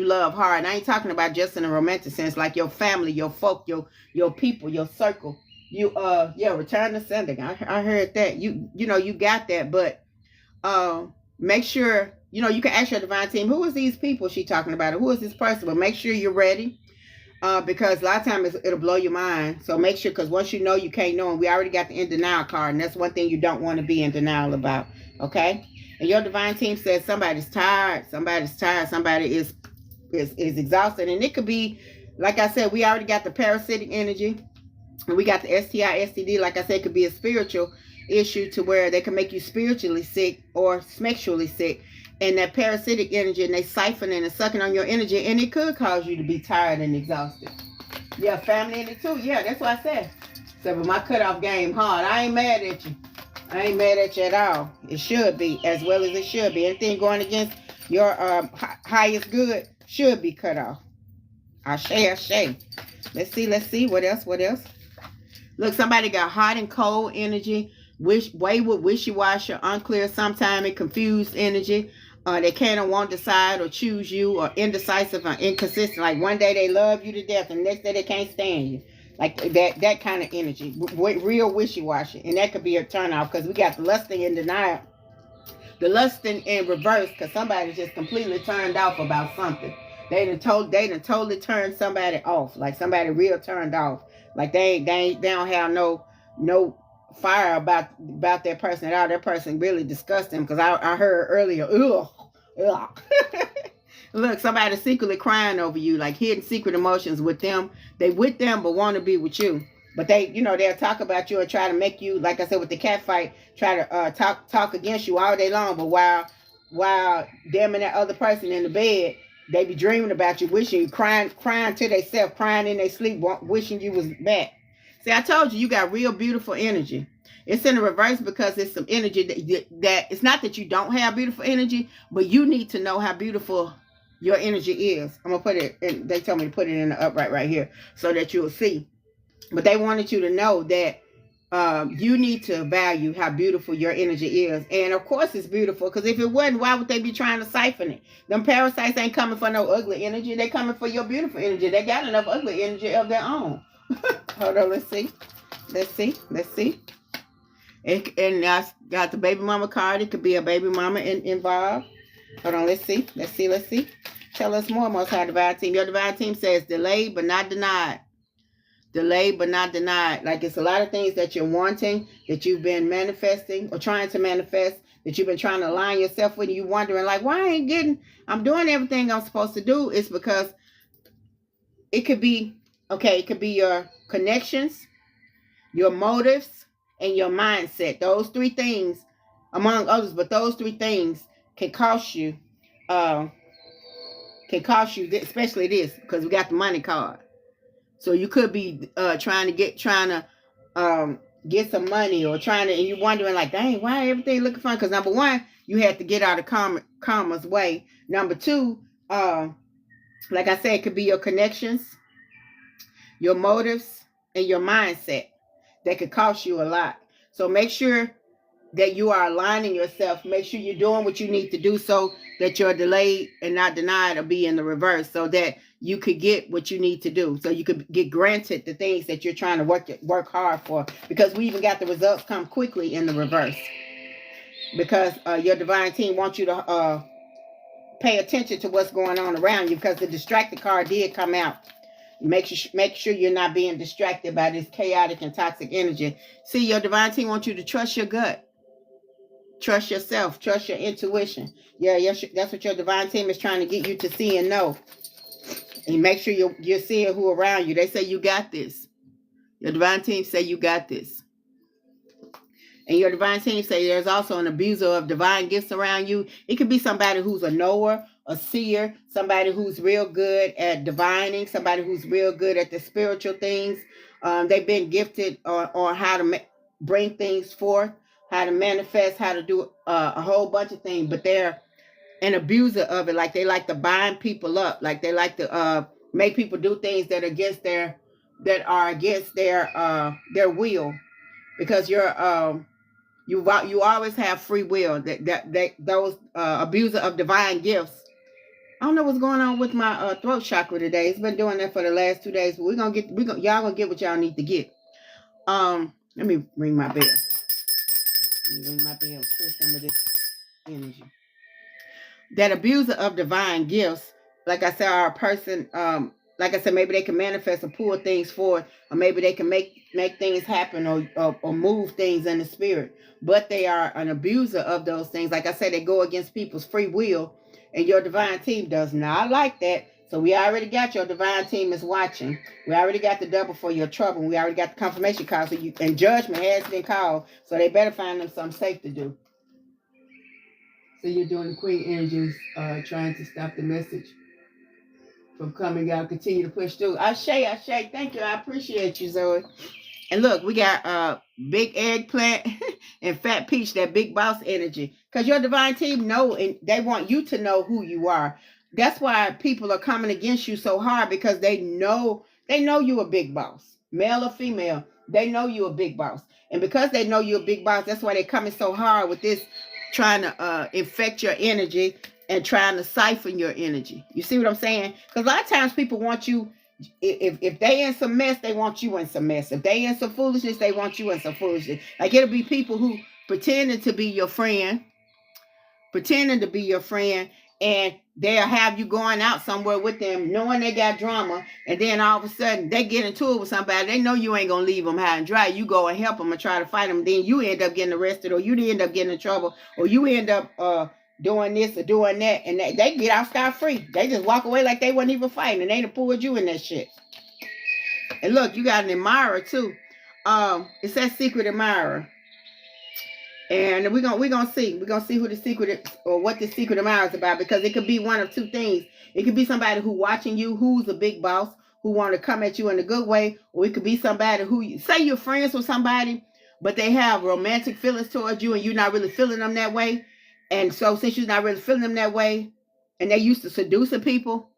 love hard. And I ain't talking about just in a romantic sense, like your family, your folk, your people, your circle. You return to sender. I heard that. You got that, but make sure, you can ask your divine team, who is these people she talking about? Who is this person? But make sure you're ready. Because a lot of times it'll blow your mind. So make sure, because once you know, you can't know. And we already got the in denial card. And that's one thing you don't want to be in denial about. Okay? And your divine team says somebody's tired. Somebody is exhausted. And it could be, like I said, we already got the parasitic energy. And we got the STI, STD. Like I said, it could be a spiritual issue to where they can make you spiritually sick or sexually sick. And that parasitic energy, and they siphoning and sucking on your energy, and it could cause you to be tired and exhausted. Yeah, family in it too. Yeah, that's what I said. So, but my cutoff game hard. I ain't mad at you. I ain't mad at you at all. It should be, as well as it should be. Anything going against your highest good should be cut off. Ashe. Let's see. What else? Look, somebody got hot and cold energy, wayward, wishy-washy, unclear, sometimes confused energy. They can't or won't decide or choose you, or indecisive or inconsistent. Like one day they love you to death, and the next day they can't stand you. Like that kind of energy, real wishy-washy. And that could be a turnoff, because we got the lusting and denial. The lusting in reverse, because somebody's just completely turned off about something. They done totally turned somebody off, like somebody real turned off. Like they don't have no fire about that person at all. That person really disgusts them, because I heard earlier, ugh. Look, somebody secretly crying over you, like hidden secret emotions with them. They with them but want to be with you. But they'll talk about you and try to make you, like I said with the cat fight, try to talk against you all day long. But while them and that other person in the bed, they be dreaming about you, wishing you, crying to themselves, crying in their sleep, wishing you was back. See, I told you got real beautiful energy. It's in the reverse because it's some energy that it's not that you don't have beautiful energy, but you need to know how beautiful your energy is. I'm going to put it in, they told me to put it in the upright right here so that you'll see. But they wanted you to know that you need to value how beautiful your energy is. And of course it's beautiful, because if it wasn't, why would they be trying to siphon it? Them parasites ain't coming for no ugly energy. They coming for your beautiful energy. They got enough ugly energy of their own. Hold on, let's see. And I got the baby mama card. It could be a baby mama involved. Hold on, let's see. Tell us more, Most High Divine Team. Your Divine Team says delayed but not denied. Delayed but not denied. Like it's a lot of things that you're wanting, that you've been manifesting or trying to manifest, that you've been trying to align yourself with. And you wondering like, why I'm doing everything I'm supposed to do. It's because it could be your connections, your motives, and your mindset. Those three things, among others, but those three things can cost you, especially this, because we got the money card. So you could be trying to get some money, or and you're wondering like, dang, why everything looking fun? Because number one, you had to get out of karma's way. Number two, like I said, it could be your connections, your motives, and your mindset that could cost you a lot. So make sure that you are aligning yourself. Make sure you're doing what you need to do so that you're delayed and not denied, or be in the reverse, so that you could get what you need to do. So you could get granted the things that you're trying to work hard for. Because we even got the results come quickly in the reverse. Because your divine team wants you to pay attention to what's going on around you, because the distracted card did come out. Make sure you're not being distracted by this chaotic and toxic energy. See, your divine team wants you to trust your gut. Trust yourself. Trust your intuition. Yeah, that's what your divine team is trying to get you to see and know. And make sure you're seeing who around you. They say you got this. Your divine team say you got this. and your divine team say there's also an abuser of divine gifts around you. It could be somebody who's a knower, a seer, somebody who's real good at divining, somebody who's real good at the spiritual things. They've been gifted on how to bring things forth, how to manifest, how to do a whole bunch of things, but they're an abuser of it. Like they like to bind people up, like they like to make people do things that are against their will, because you always have free will. Those abuser of divine gifts. I don't know what's going on with my throat chakra today. It's been doing that for the last 2 days, but y'all gonna get what y'all need to get. Let me ring my bell. Ring my bell. Clear some of this energy. That abuser of divine gifts, like I said, are a person, like I said, maybe they can manifest or pull things forward, or maybe they can make things happen or move things in the spirit. But they are an abuser of those things. Like I said, they go against people's free will, and your divine team does not like that. So we already got your divine team is watching. We already got the double for your trouble. We already got the confirmation call. And judgment has been called. So they better find them something safe to do. So you're doing the Queen energies, trying to stop the message from coming out. Continue to push through. Ashe. Thank you. I appreciate you, Zoe. And look, we got big eggplant and fat peach, that big boss energy. Because your divine team know, and they want you to know who you are. That's why people are coming against you so hard, because they know you a big boss, male or female. They know you a big boss, and because they know you a big boss, that's why they're coming so hard with this, trying to infect your energy and trying to siphon your energy. You see what I'm saying? Because a lot of times people want you, if they in some mess, they want you in some mess. If they in some foolishness, they want you in some foolishness. Like it'll be people who pretending to be your friend, and they'll have you going out somewhere with them, knowing they got drama, and then all of a sudden they get into it with somebody. They know you ain't gonna leave them high and dry. You go and help them and try to fight them. Then you end up getting arrested, or you end up getting in trouble, or you end up doing this or doing that, and they get out scot-free. They just walk away like they wasn't even fighting, and they done pulled you in that shit. And look, you got an admirer too. It says secret admirer. And we're gonna see who the secret is, or what the secret admirer is about, because it could be one of two things. It could be somebody who watching you, who's a big boss, who want to come at you in a good way, or it could be somebody who, say you're friends with somebody, but they have romantic feelings towards you, and you're not really feeling them that way. And so since you're not really feeling them that way, and they used to seducing people,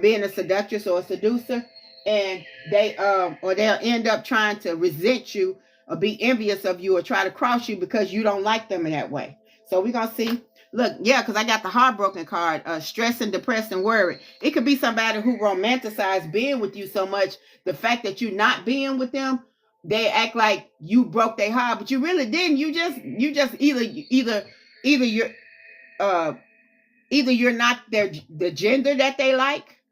being a seductress or a seducer, and they or they'll end up trying to resent you, or be envious of you, or try to cross you because you don't like them in that way. So we're going to see. Look, yeah, because I got the heartbroken card, stressed and depressed and worried. It could be somebody who romanticized being with you so much, the fact that you're not being with them, they act like you broke their heart, but you really didn't. You just either you're not the gender that they like,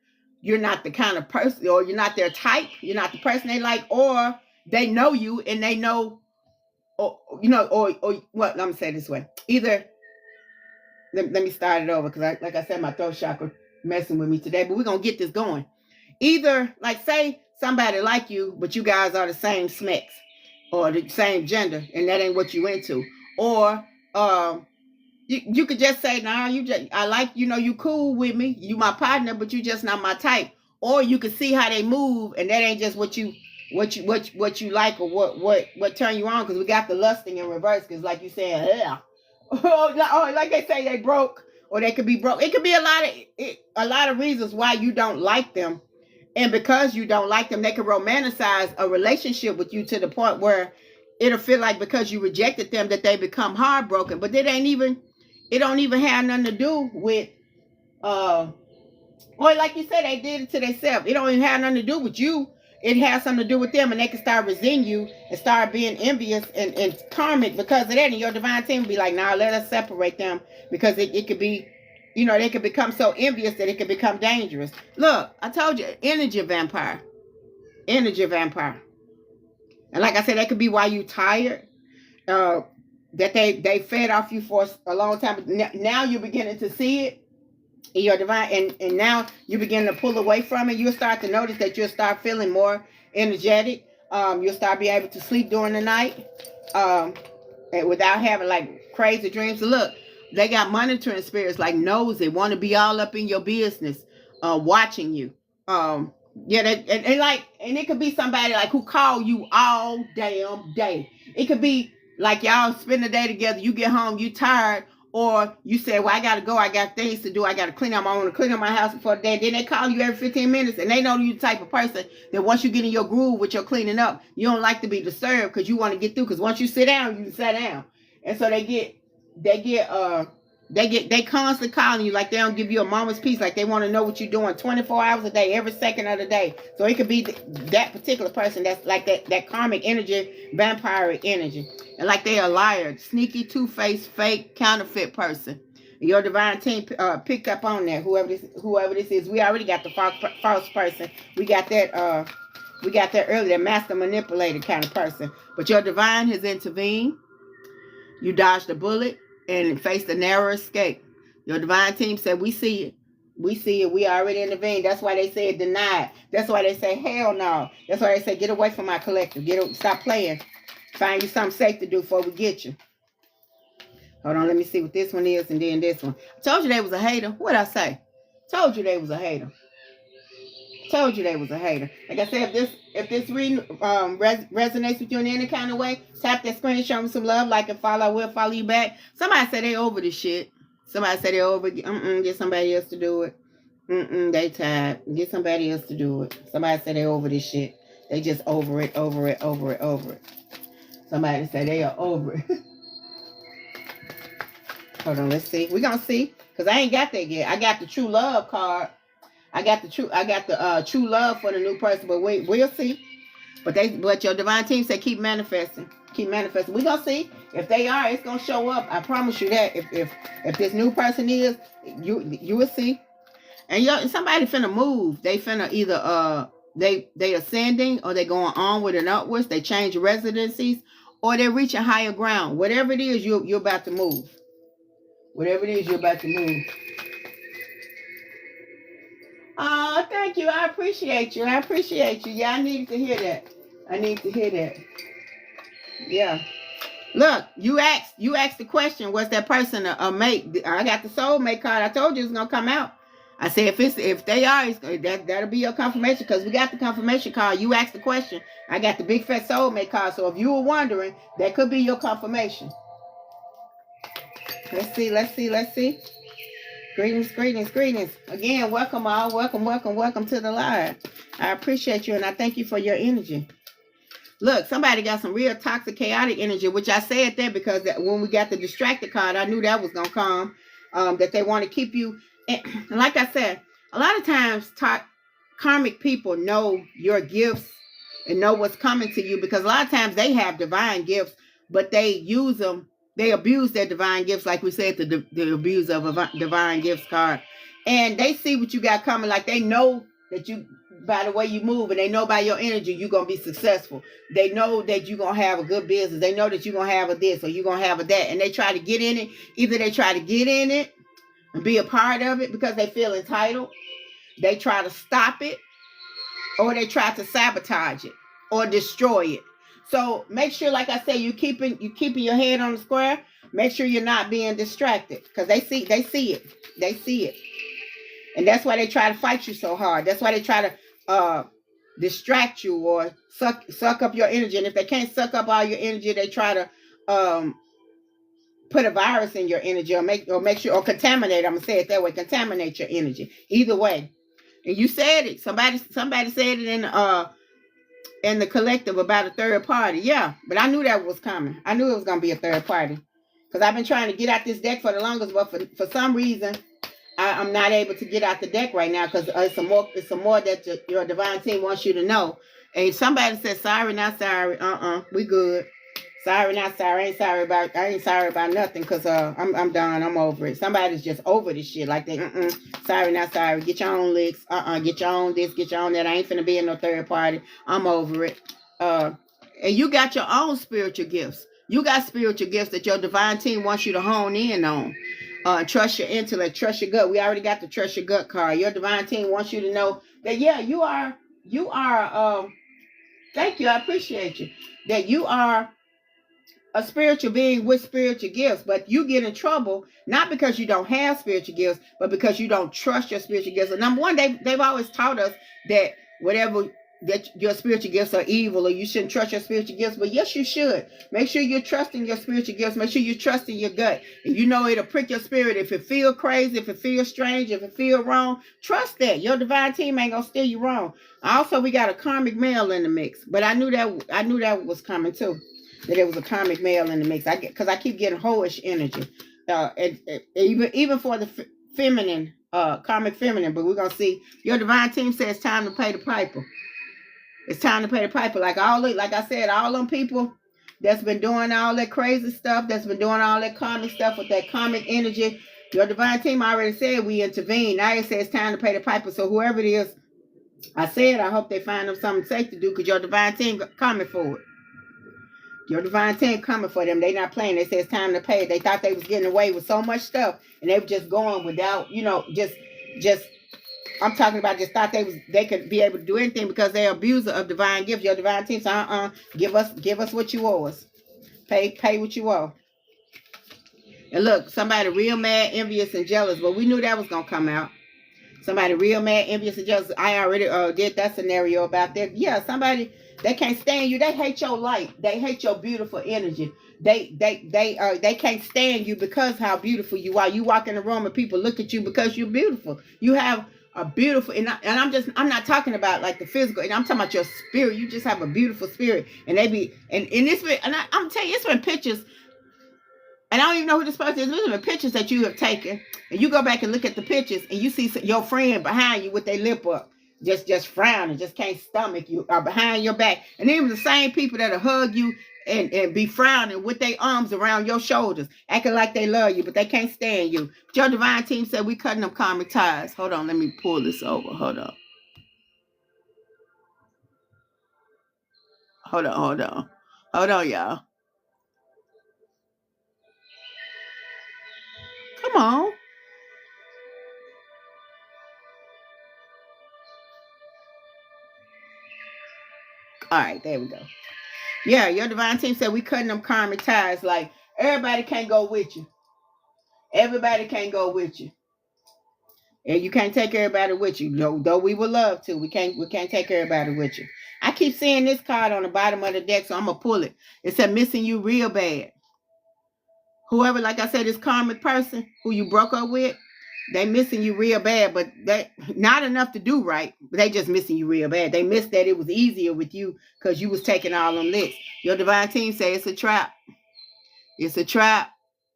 you're not the kind of person, or you're not their type, you're not the person they like, or they know you and they know, or what, let me say it this way. Either, let me start it over, because like I said, my throat chakra messing with me today, but we're going to get this going. Either, like say somebody like you, but you guys are the same sex or the same gender, and that ain't what you into. Or you could just say, nah, I like, you cool with me, you my partner, but you just not my type. Or you could see how they move, and that ain't just what you like, or what turn you on, because we got the lusting in reverse, because like you said, yeah. Like they say, they broke, or they could be broke. It could be a lot of reasons why you don't like them, and because you don't like them, they can romanticize a relationship with you to the point where it'll feel like because you rejected them that they become heartbroken. But it don't even have nothing to do with or like you said, they did it to themselves. It don't even have nothing to do with you. It has something to do with them, and they can start resenting you and start being envious and karmic because of that. And your divine team will be like, nah, let us separate them, because it could be, they could become so envious that it could become dangerous. Look, I told you, energy vampire. And like I said, that could be why you tired, that they fed off you for a long time. Now you're beginning to see it. Your divine, and now you begin to pull away from it. You'll start to notice that you'll start feeling more energetic. You'll start being able to sleep during the night. and without having like crazy dreams. Look, they got monitoring spirits like nosy, want to be all up in your business, watching you. Yeah, and like, and it could be somebody like who call you all damn day. It could be like y'all spend the day together. You get home, you tired, or you say, "Well, I gotta go. I got things to do. I gotta clean up. I want to clean up my house before the day." Then they call you every 15 minutes, and they know you the type of person that once you get in your groove with your cleaning up, you don't like to be disturbed because you want to get through. Because once you sit down, you sit down, and so they constantly calling you like they don't give you a moment's peace, like they want to know what you're doing 24 hours a day, every second of the day. So it could be that particular person that's like that karmic energy, vampiric energy. And like they a liar, sneaky, two-faced, fake, counterfeit person. Your divine team picked up on that, whoever this is. We already got the false person. We got that earlier, that master manipulator kind of person. But your divine has intervened. You dodged a bullet and faced a narrow escape. Your divine team said, we see it. We see it. We already intervened. That's why they said denied. That's why they say hell no. That's why they say get away from my collective. Stop playing. Find you something safe to do before we get you. Hold on, let me see what this one is and then this one. I told you they was a hater. What'd I say? Told you they was a hater. Told you they was a hater. Like I said, if this reading resonates with you in any kind of way, tap that screen, show me some love, like and follow. I will follow you back. Somebody said they over this shit. Somebody said they over. Get somebody else to do it. They tired. Get somebody else to do it. Somebody said they over this shit. They just over it. Somebody said they are over it. Hold on, let's see. We're gonna see. Because I ain't got that yet. I got the true love card. I got the true love for the new person, but we'll see. But your divine team said keep manifesting. Keep manifesting. We're gonna see. If they are, it's gonna show up. I promise you that. If this new person is, you will see. And somebody finna move. They finna either they ascending, or they going onward and upwards. They change residencies, or they're reaching higher ground. Whatever it is, you're about to move. Whatever it is, you're about to move. Oh, thank you. I appreciate you. Yeah, I needed to hear that. Yeah. Look, you asked the question, was that person a mate? I got the soulmate card. I told you it's gonna come out. I said if they are, that'll be your confirmation, because we got the confirmation card. You asked the question. I got the big fat soulmate card. So if you were wondering, that could be your confirmation. Let's see. Greetings. Again, welcome all. Welcome to the live. I appreciate you and I thank you for your energy. Look, somebody got some real toxic, chaotic energy, which I said that because when we got the distracted card, I knew that was going to come, that they want to keep you. And like I said, a lot of times karmic people know your gifts and know what's coming to you, because a lot of times they have divine gifts, but they use them. They abuse their divine gifts, like we said, the abuse of a divine gifts card. And they see what you got coming. Like they know that you, by the way you move, and they know by your energy, you're going to be successful. They know that you're going to have a good business. They know that you're going to have a this or you're going to have a that. And they try to get in it. Either they try to get in it and be a part of it because they feel entitled. They try to stop it, or they try to sabotage it or destroy it. So make sure, like I say, you keeping your head on the square. Make sure you're not being distracted, because they see it, and that's why they try to fight you so hard. That's why they try to distract you or suck up your energy. And if they can't suck up all your energy, they try to put a virus in your energy, or make sure, or contaminate. I'm gonna say it that way. Contaminate your energy. Either way. And you said it. Somebody said it in the collective about a third party. Yeah, but I knew that was coming. I knew it was going to be a third party, because I've been trying to get out this deck for the longest, but for some reason I'm not able to get out the deck right now, because it's some more that your divine team wants you to know. And somebody said sorry, not sorry. We good. Sorry, not sorry. I ain't sorry about nothing, because I'm done. I'm over it. Somebody's just over this shit. Like they sorry, not sorry. Get your own licks. Get your own this, get your own that. I ain't finna be in no third party. I'm over it. And you got your own spiritual gifts. You got spiritual gifts that your divine team wants you to hone in on. Trust your intellect, trust your gut. We already got the trust your gut card. Your divine team wants you to know that, yeah, you are thank you, I appreciate you. That you are a spiritual being with spiritual gifts, but you get in trouble not because you don't have spiritual gifts, but because you don't trust your spiritual gifts. And number one, they've always taught us that whatever that your spiritual gifts are evil or you shouldn't trust your spiritual gifts. But yes, you should. Make sure you're trusting your spiritual gifts. Make sure you're trusting your gut. If you know it'll prick your spirit, if it feels crazy, if it feels strange, if it feels wrong, trust that. Your divine team ain't gonna steer you wrong. Also, we got a karmic male in the mix, but I knew that was coming too. That there was a karmic male in the mix. Because I keep getting hoish energy, and even for the feminine, karmic feminine. But we're gonna see. Your divine team says it's time to pay the piper. It's time to pay the piper. Like I said, all them people that's been doing all that crazy stuff, that's been doing all that karmic stuff with that karmic energy. Your divine team already said we intervene. Now it says it's time to pay the piper. So whoever it is, I hope they find them something safe to do because your divine team coming for it. Your divine team coming for them. They not playing. They say it's time to pay it. They thought they was getting away with so much stuff, and they were just going without, just. I'm talking about just thought they could be able to do anything because they're abuser of divine gifts. Your divine team said, give us what you owe us. Pay what you owe. And look, somebody real mad, envious, and jealous. But we knew that was gonna come out. Somebody real mad, envious, and jealous. I already did that scenario about that. Yeah, somebody. They can't stand you. They hate your light. They hate your beautiful energy. They can't stand you because how beautiful you are. You walk in the room and people look at you because you're beautiful. You have a beautiful, and I'm not talking about like the physical, and I'm talking about your spirit. You just have a beautiful spirit, and they be and this and I'm telling you, it's been pictures. And I don't even know who this person is. There's been pictures that you have taken, and you go back and look at the pictures, and you see your friend behind you with their lip up. Just frowning, just can't stomach you, or behind your back. And even the same people that'll hug you and be frowning with their arms around your shoulders, acting like they love you, but they can't stand you. But your divine team said we cutting them karmic ties. Hold on, let me pull this over. Hold on, y'all. Come on. All right, there we go. Yeah, your divine team said we cutting them karmic ties. Like everybody can't go with you. Everybody can't go with you. And you can't take everybody with you. Though we would love to. We can't take everybody with you. I keep seeing this card on the bottom of the deck, so I'm gonna pull it. It said missing you real bad. Whoever, like I said, this karmic person who you broke up with, they missing you real bad, but they not enough to do right. But they just missing you real bad. They missed that it was easier with you because you was taking all them licks. Your divine team say it's a trap. It's a trap.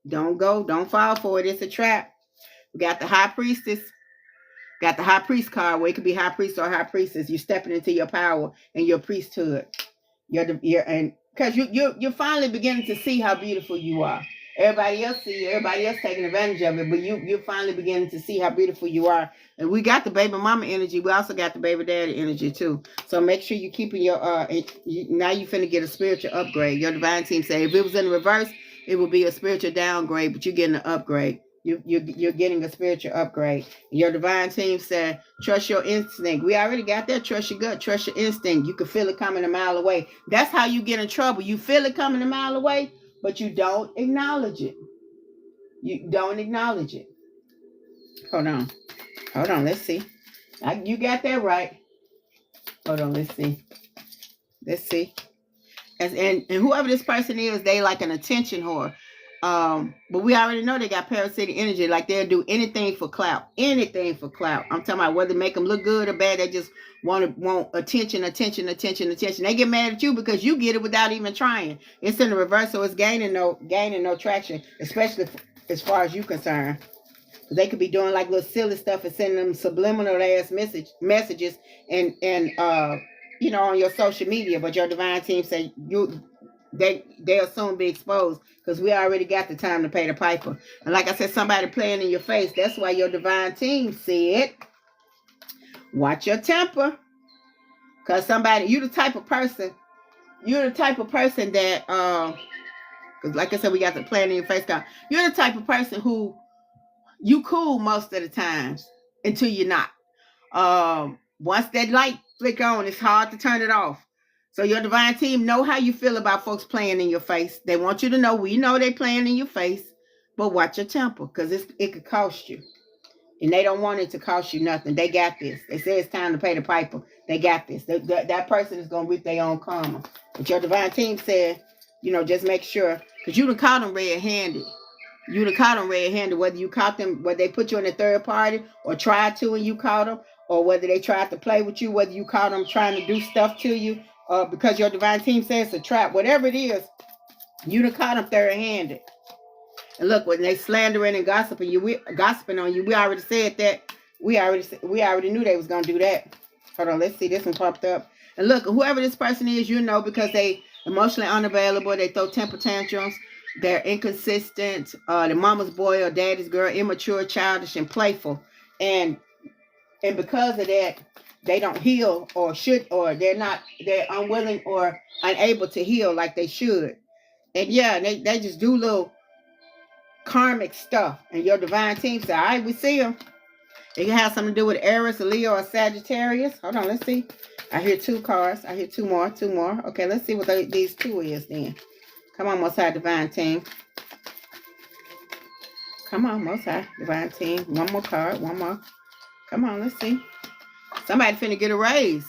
Don't fall for it. It's a trap. We got the high priestess. Got the high priest card where it could be high priest or high priestess. You're stepping into your power and your priesthood. And because you're finally beginning to see how beautiful you are. Everybody else see you. Everybody else taking advantage of it, but you're finally beginning to see how beautiful you are. And we got the baby mama energy. We also got the baby daddy energy too. So make sure you're keeping your now you finna get a spiritual upgrade. Your divine team say if it was in the reverse, it would be a spiritual downgrade, but you're getting an upgrade. You're getting a spiritual upgrade. Your divine team said, trust your instinct. We already got that. Trust your gut. Trust your instinct. You can feel it coming a mile away. That's how you get in trouble. You feel it coming a mile away, but you don't acknowledge it. You don't acknowledge it. Hold on. Let's see. You got that right. Hold on. Let's see. And whoever this person is, they like an attention whore. But we already know they got parasitic energy. Like they'll do anything for clout. Anything for clout. I'm talking about whether make them look good or bad. They just want attention. They get mad at you because you get it without even trying. It's in the reverse, so it's gaining no traction, especially as far as you concerned. They could be doing like little silly stuff and sending them subliminal ass messages and on your social media. But your divine team say they'll soon be exposed because we already got the time to pay the piper. And like I said, somebody playing in your face. That's why your divine team said, watch your temper. Because you're the type of person that, because like I said, we got the playing in your face card. You're the type of person who you cool most of the times until you're not. Once that light flick on, it's hard to turn it off. So your divine team know how you feel about folks playing in your face. They want you to know, we know they playing in your face, but watch your temper, because it could cost you. And they don't want it to cost you nothing. They got this. They say it's time to pay the piper. They got this. That person is going to reap their own karma. But your divine team said, just make sure, because you done caught them red-handed. You done caught them red-handed, whether you caught them, whether they put you in a third party or tried to and you caught them, or whether they tried to play with you, whether you caught them trying to do stuff to you, because your divine team says it's a trap. Whatever it is, you done caught them third-handed. And look, when they slandering and gossiping on you, we already said that. We already knew they was gonna do that. Hold on, let's see. This one popped up. And look, whoever this person is, because they emotionally unavailable, they throw temper tantrums, they're inconsistent, the mama's boy or daddy's girl, immature, childish, and playful, and because of that, they don't heal or should, or they're unwilling or unable to heal like they should. And yeah, they just do little karmic stuff. And your divine team said, all right, we see them. It can have something to do with Aries, Leo, or Sagittarius. Hold on, let's see. I hear 2 cards. I hear two more. Okay, let's see what these 2 is then. Come on, Most High Divine Team. Come on, Most High Divine Team. One more card, one more. Come on, let's see. Somebody finna get a raise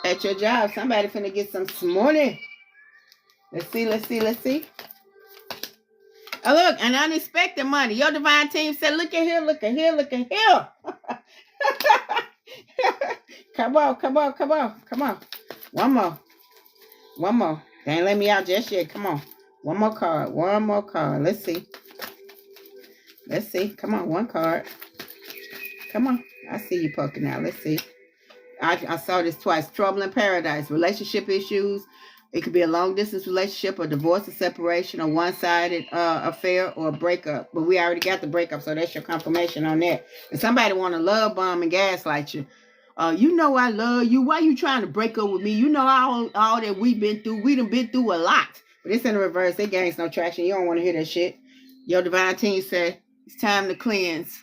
at your job. Somebody finna get some money. Let's see. Oh, look, and unexpected money. Your divine team said, look at here. Come on. One more. They ain't let me out just yet. Come on. One more card. Let's see. Come on, one card. Come on. I see you poking out. Let's see. I saw this twice. Trouble in paradise. Relationship issues. It could be a long-distance relationship, a divorce, a separation, a one-sided affair, or a breakup. But we already got the breakup, so that's your confirmation on that. And somebody want to love bomb and gaslight you. You know I love you. Why you trying to break up with me? You know all that we've been through. We done been through a lot. But it's in the reverse. It gains no traction. You don't want to hear that shit. Your divine team said, it's time to cleanse.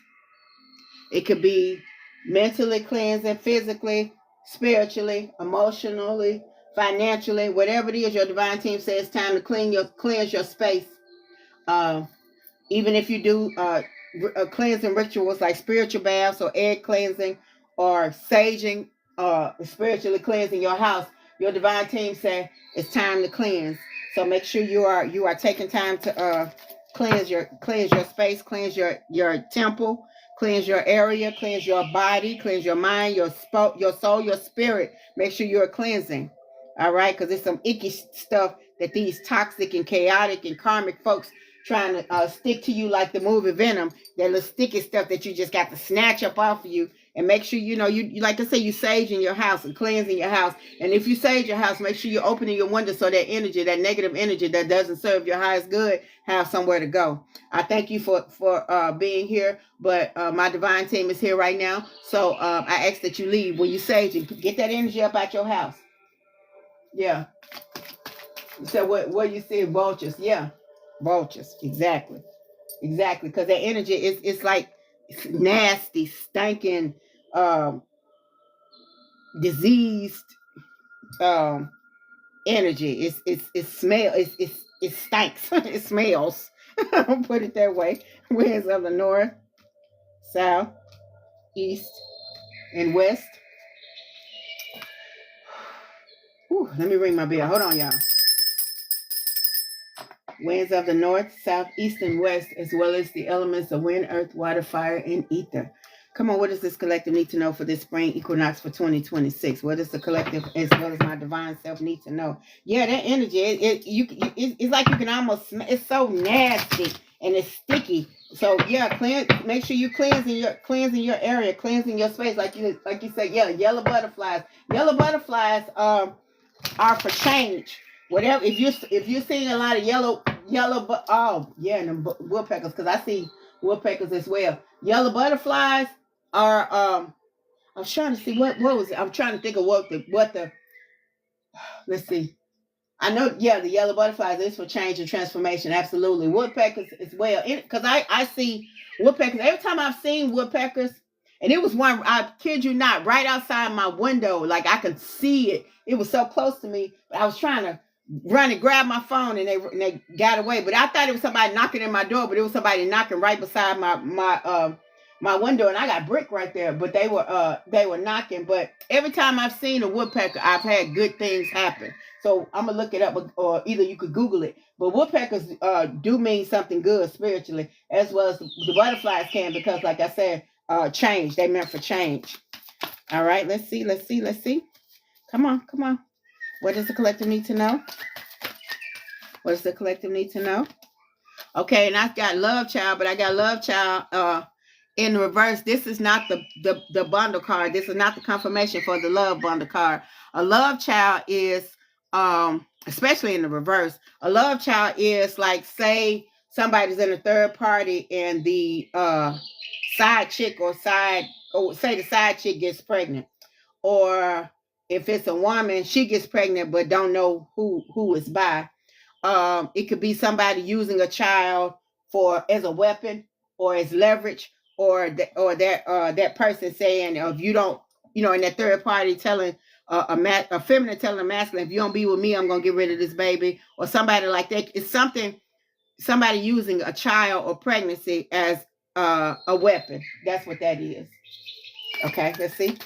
It could be mentally cleansing, physically, spiritually, emotionally, financially, whatever it is. Your divine team says it's time to cleanse your space. Even if you do cleansing rituals like spiritual baths or egg cleansing or saging, spiritually cleansing your house, your divine team says it's time to cleanse. So make sure you are taking time to cleanse your space, cleanse your temple, cleanse your area, cleanse your body, cleanse your mind, your soul, your spirit. Make sure you're cleansing. All right, because there's some icky stuff that these toxic and chaotic and karmic folks trying to stick to you like the movie Venom. That little sticky stuff that you just got to snatch up off of you. And make sure you like I say, you sage in your house and cleansing your house. And if you sage your house, make sure you're opening your window so that energy, that negative energy that doesn't serve your highest good, have somewhere to go. I thank you for being here, but my divine team is here right now. So I ask that you leave when you sage and get that energy up out your house. Yeah. So what you see, vultures? Yeah, vultures. Exactly. Because that energy it's like nasty, stinking, diseased energy. It stinks. It smells. I'll put it that way. Winds of the north, south, east, and west. Whew, let me ring my bell. Hold on, y'all. Winds of the north, south, east, and west, as well as the elements of wind, earth, water, fire, and ether. Come on, what does this collective need to know for this spring equinox for 2026? What does the collective, as well as my divine self, need to know? Yeah, that energy, it's like you can almost smell. It's so nasty and it's sticky. So yeah, make sure you cleansing your area, cleansing your space, like you said. Yeah, yellow butterflies. Yellow butterflies are for change. Whatever, if you're seeing a lot of yellow, and the woodpeckers, because I see woodpeckers as well. Yellow butterflies are I was trying to see what was it? I'm trying to think of what the let's see. I know, yeah, the yellow butterflies is for change and transformation. Absolutely. Woodpeckers as well. Because I see woodpeckers. Every time I've seen woodpeckers, And it was one, I kid you not, right outside my window. Like I could see it. It was so close to me. But I was trying to run and grab my phone, and they got away. But I thought it was somebody knocking in my door, but it was somebody knocking right beside my window, and I got brick right there. But they were knocking. But every time I've seen a woodpecker, I've had good things happen. So I'm gonna look it up, or either you could Google it. But woodpeckers do mean something good spiritually, as well as the butterflies can, because like I said, change. They meant for change. All right, let's see. Come on. What does the collective need to know? What does the collective need to know? Okay, and I've got love child, but I got love child in reverse. This is not the bundle card. This is not the confirmation for the love bundle card. A love child is especially in the reverse, a love child is like, say somebody's in a third party and the side chick or say the side chick gets pregnant, or if it's a woman, she gets pregnant but don't know who is by. It could be somebody using a child as a weapon or as leverage, or that person saying, if you don't, in that third party telling a feminine telling a masculine, if you don't be with me, I'm gonna get rid of this baby, or somebody like that. It's somebody using a child or pregnancy as a weapon. That's what that is. Okay, let's see.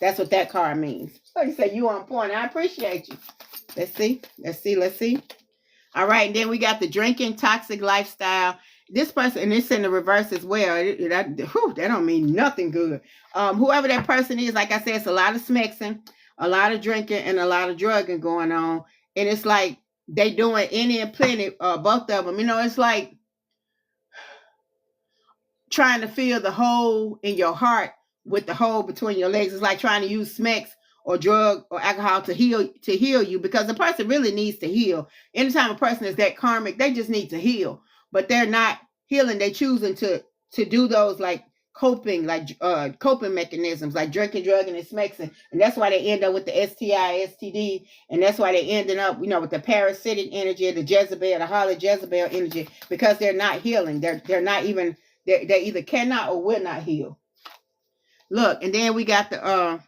That's what that card means. So you say you on point. I appreciate you. Let's see. All right, and then we got the drinking, toxic lifestyle. This person, and it's in the reverse as well. That don't mean nothing good. Whoever that person is, like I said, it's a lot of smexing, a lot of drinking, and a lot of drugging going on. And it's like they doing any and plenty, both of them. It's like trying to fill the hole in your heart with the hole between your legs. It's like trying to use smex or drug or alcohol to heal you, because the person really needs to heal. Anytime a person is that karmic, they just need to heal, but they're not healing. They're choosing to do those like coping mechanisms, like drinking, drugging, and smexing, and that's why they end up with the STI, STD, and that's why they ending up, with the parasitic energy, the Jezebel, the Holly Jezebel energy, because they're not healing. They're not even. They either cannot or will not heal. Look, and then we got the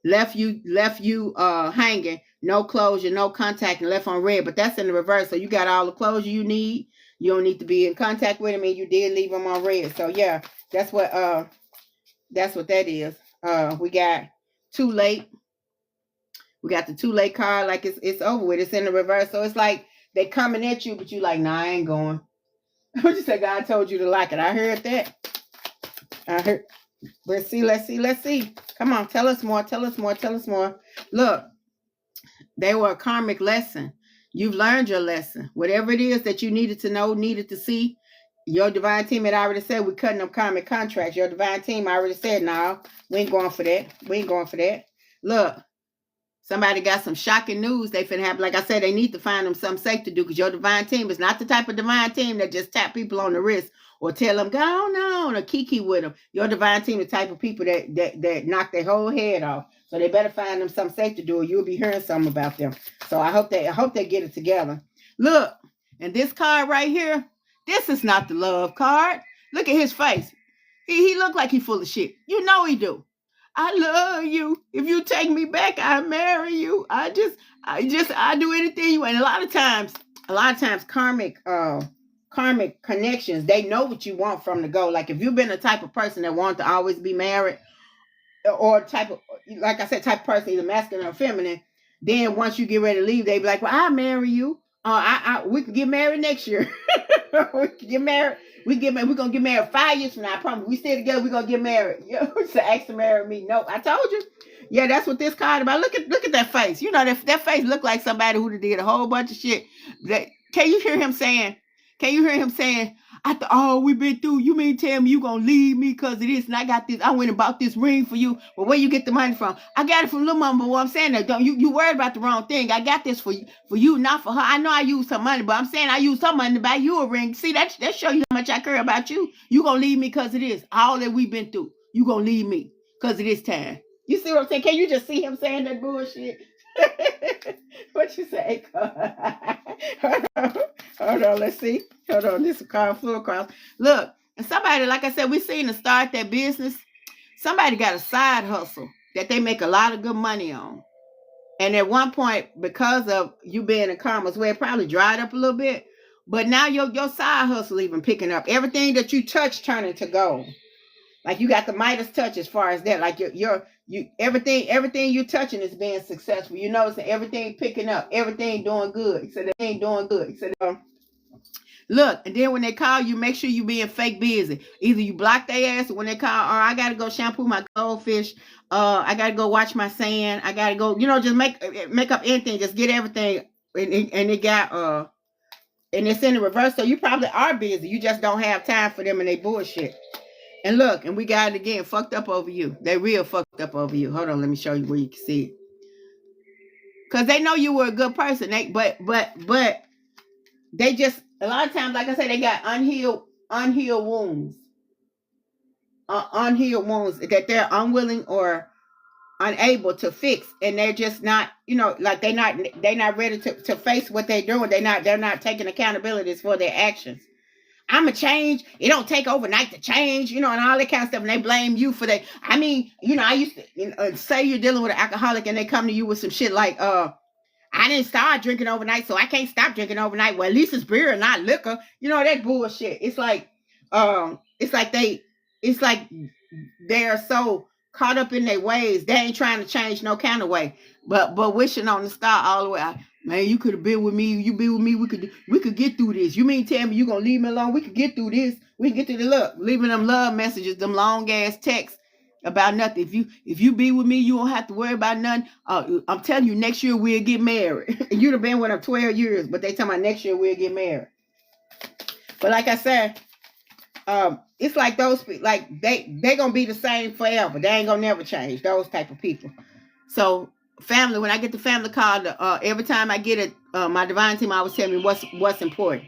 left you hanging, no closure, no contact, and left on red. But that's in the reverse. So you got all the closure you need. You don't need to be in contact with him, and you did leave him on red. So yeah, that's what that is. We got too late. We got the too late card, like it's over with. It's in the reverse. So it's like they coming at you, but you like, nah, I ain't going. What you say? God told you to like it. I heard that. I heard. Let's see. Come on, tell us more. Look, they were a karmic lesson. You've learned your lesson. Whatever it is that you needed to know, needed to see, your divine team had already said, we're cutting them karmic contracts. Your divine team already said, no, we ain't going for that. Look, somebody got some shocking news they finna have. Like I said, they need to find them something safe to do, because your divine team is not the type of divine team that just tap people on the wrist or tell them, go on, or kiki with them. Your divine team, the type of people that knock their whole head off. So they better find them something safe to do, or you'll be hearing something about them. So I hope they get it together. Look, and this card right here, this is not the love card. Look at his face. He look like he full of shit. You know he do. I love you. If you take me back, I marry you. I do anything you want. And a lot of times karmic connections, they know what you want from the go. Like if you've been the type of person that wants to always be married, or type of person, either masculine or feminine, then once you get ready to leave, they be like, well, I'll marry you. We can get married next year. We can get married. We're gonna get married 5 years from now. I promise. We stay together, we're gonna get married. So ask to marry me. Nope, I told you. Yeah, that's what this card about. Look at that face. That face look like somebody who did a whole bunch of shit. Can you hear him saying, after all we've been through, you mean tell me you gonna leave me because of this? And I got this. I went and bought this ring for you. But where you get the money from? I got it from Lil Mama. But what I'm saying, that don't you worried about the wrong thing. I got this for you, not for her. I know I used her money, but I'm saying I used her money to buy you a ring. See, that show you how much I care about you. You gonna leave me because of this. All that we've been through. You gonna leave me because of this time. You see what I'm saying? Can you just see him saying that bullshit? What you say? Hold on, let's see. Hold on, this card flew across. Look, And somebody, like I said, we seen to start that business. Somebody got a side hustle that they make a lot of good money on. And at one point, because of you being in karma's way, it probably dried up a little bit. But now your side hustle even picking up. Everything that you touch turning to gold. Like you got the Midas touch as far as that. Like you everything you touching is being successful. You noticing everything picking up, everything doing good. So they ain't doing good. So look, and then when they call you, make sure you being fake busy. Either you block their ass when they call, or I gotta go shampoo my goldfish. I gotta go watch my sand. I gotta go, just make up anything. Just get everything, and it got and it's in the reverse. So you probably are busy. You just don't have time for them and they bullshit. And look, and we got it again, fucked up over you. They real fucked up over you. Hold on, let me show you where you can see it. Cause they know you were a good person. But they just a lot of times, like I said, they got unhealed wounds. Unhealed wounds that they're unwilling or unable to fix, and they're just not, like they're not ready to face what they're doing. They're not taking accountabilities for their actions. I'm a change. It don't take overnight to change, and all that kind of stuff. And they blame you for that. I mean, I used to say you're dealing with an alcoholic, and they come to you with some shit like, I didn't start drinking overnight, so I can't stop drinking overnight. Well, at least it's beer and not liquor. That bullshit. It's like they're so caught up in their ways. They ain't trying to change no kind of way. But wishing on the star all the way. Man, you could have been with me. You be with me. We could get through this. You mean tell me you gonna leave me alone? We could get through this. We can get through the look. Leaving them love messages, them long ass texts about nothing. If you be with me, you don't have to worry about nothing. I'm telling you, next year we'll get married. You'd have been with them 12 years, but they talking about next year we'll get married. But like I said, it's like those people, like they gonna be the same forever. They ain't gonna never change. Those type of people. So family, when I get the family card, every time I get it, my divine team always tell me what's important.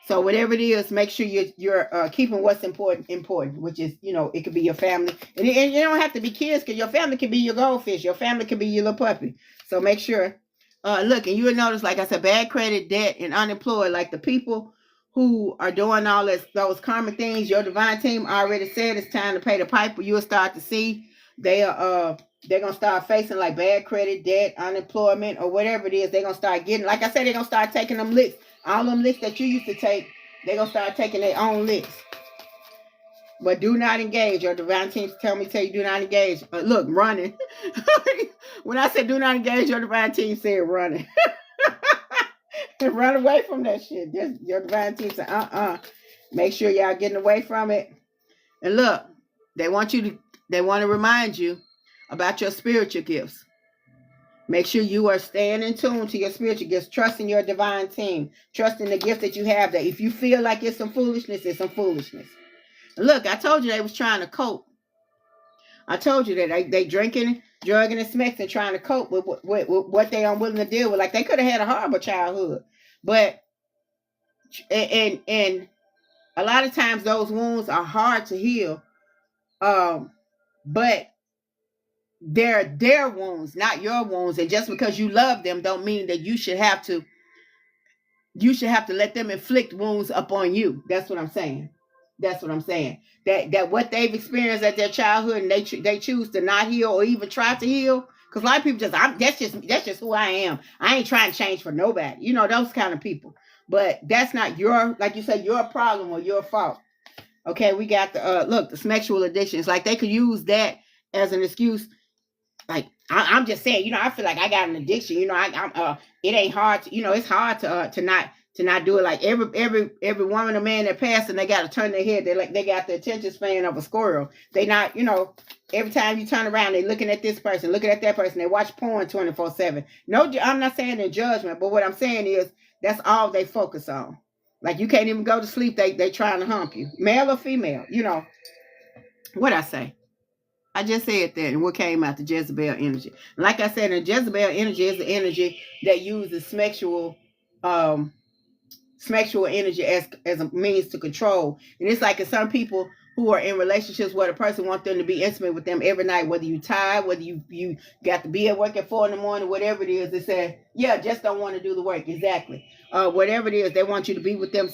So whatever it is, make sure you're keeping what's important, which is, it could be your family. And you don't have to be kids, because your family can be your goldfish. Your family can be your little puppy. So make sure, look, and you'll notice, like I said, bad credit, debt, and unemployed, like the people who are doing all those karmic things, your divine team already said it's time to pay the piper. You'll start to see they're going to start facing like bad credit, debt, unemployment, or whatever it is. They're going to start getting, like I said, they're going to start taking them licks. All them licks that you used to take, they're going to start taking their own licks. But do not engage. Your divine team tell you do not engage. Look, running. When I said do not engage, your divine team said running. Run away from that shit. Just, your divine team said, make sure y'all getting away from it. And look, they want to remind you about your spiritual gifts. Make sure you are staying in tune to your spiritual gifts, trusting your divine team, trusting the gift that you have, that if you feel like it's some foolishness, it's some foolishness. Look, I told you they was trying to cope. I told you that they drinking, drugging, and smacking, trying to cope with what they unwilling to deal with. Like, they could have had a horrible childhood. But, and a lot of times those wounds are hard to heal. But they're their wounds, not your wounds. And just because you love them don't mean that you should have to let them inflict wounds upon you. That's what I'm saying. That what they've experienced at their childhood, and they choose to not heal or even try to heal. Because a lot of people that's just who I am. I ain't trying to change for nobody. Those kind of people. But that's not like you said, your problem or your fault. Okay, we got the sexual addictions. Like, they could use that as an excuse. Like, I'm just saying, I feel like I got an addiction. It ain't hard to, it's hard to not do it. Like, every woman or man that passed and they got to turn their head. They got the attention span of a squirrel. They not, every time you turn around, they looking at this person, looking at that person. They watch porn 24/7. No, I'm not saying in judgment, but what I'm saying is that's all they focus on. Like, you can't even go to sleep. They trying to hump you, male or female. What I say. I just said that, and what came out, the Jezebel energy. Like I said, the Jezebel energy is the energy that uses sexual energy as a means to control. And it's like, some people who are in relationships where the person wants them to be intimate with them every night, whether you tired, whether you got to be at work at 4 a.m, whatever it is. They say, yeah, just don't want to do the work. Exactly. Whatever it is, they want you to be with them,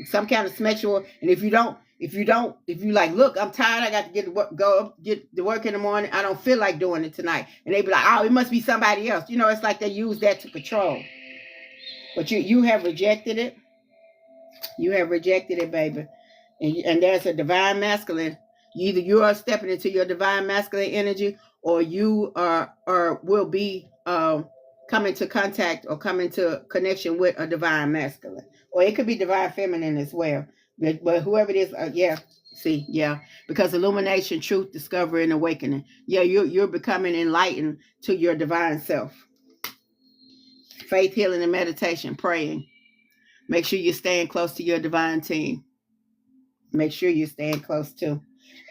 some kind of sexual. And if you don't If you like, look, I'm tired, I got to get to work, get to work in the morning, I don't feel like doing it tonight. And they be like, oh, it must be somebody else. It's like they use that to control. But you have rejected it. You have rejected it, baby. And there's a divine masculine. Either you are stepping into your divine masculine energy, or you will be come into contact or come into connection with a divine masculine. Or it could be divine feminine as well. But whoever it is, because illumination, truth, discovery, and awakening. Yeah, you're becoming enlightened to your divine self. Faith, healing, and meditation, praying. Make sure you're staying close to your divine team. Make sure you're staying close to.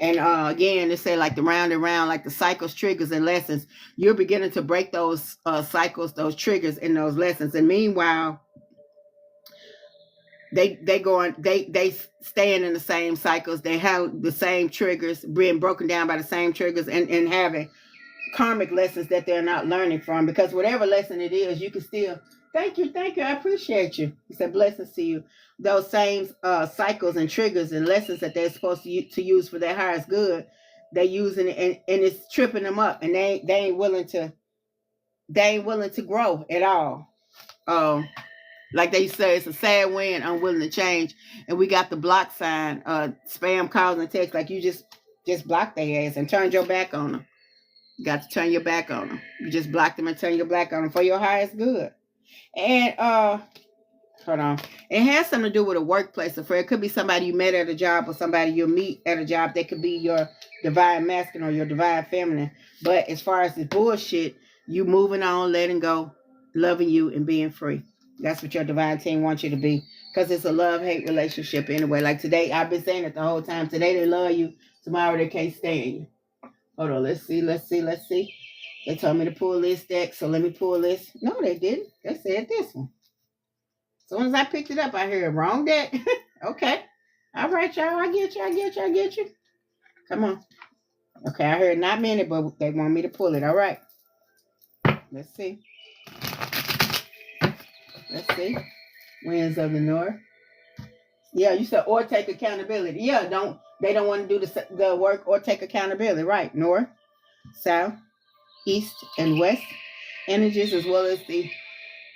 And again, they say like the round and round, like the cycles, triggers, and lessons. You're beginning to break those cycles, those triggers, and those lessons. And meanwhile, they staying in the same cycles. They have the same triggers, being broken down by the same triggers, and having karmic lessons that they're not learning from. Because whatever lesson it is, you can still thank you, I appreciate you. He said blessings to you. Those same cycles and triggers and lessons that they're supposed to use for their highest good, they're using it, and it's tripping them up, and they ain't willing to grow at all. Like they say, it's a sad wind, unwilling to change. And we got the block sign, spam calls and texts, like you just blocked their ass and turned your back on them. You got to turn your back on them. You just blocked them and turn your back on them for your highest good. And hold on. It has something to do with a workplace affair. It could be somebody you met at a job, or somebody you'll meet at a job. They could be your divine masculine or your divine feminine. But as far as the bullshit, you moving on, letting go, loving you, and being free. That's what your divine team wants you to be. Because it's a love-hate relationship anyway. Like today, I've been saying it the whole time. Today they love you. Tomorrow they can't stand you. Hold on. Let's see. They told me to pull this deck, so let me pull this. No, they didn't. They said this one. As soon as I picked it up, I heard wrong deck. Okay. All right, y'all. I get you. Come on. Okay, I heard not many, but they want me to pull it. All right. Let's see. Winds of the North. Yeah, you said or take accountability. Yeah, they don't want to do the work or take accountability. Right. North, south, east, and west energies, as well as the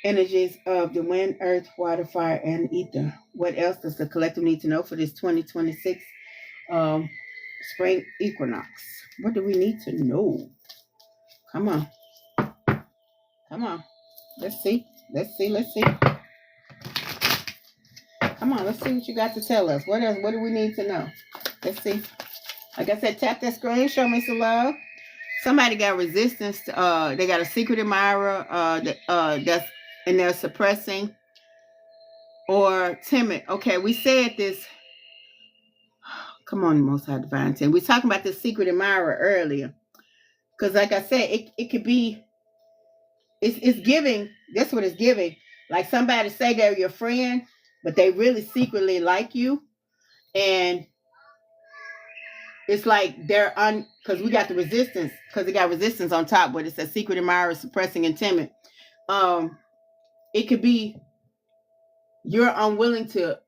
energies of the wind, earth, water, fire, and ether. What else does the collective need to know for this 2026 spring equinox? What do we need to know? Come on. Let's see. Come on, let's see what you got to tell us. What else? What do we need to know? Let's see. Like I said, tap that screen. Show me some love. Somebody got resistance. They got a secret admirer that's and they're suppressing or timid. Okay, we said this. Come on, Most High Divine Team. We were talking about this secret admirer earlier. Because like I said, it could be, it's giving, that's what it's giving. Like somebody say they're your friend, but they really secretly like you. And it's like they're because we got the resistance, because they got resistance on top, but it says secret admirer, suppressing, and timid. It could be you're unwilling to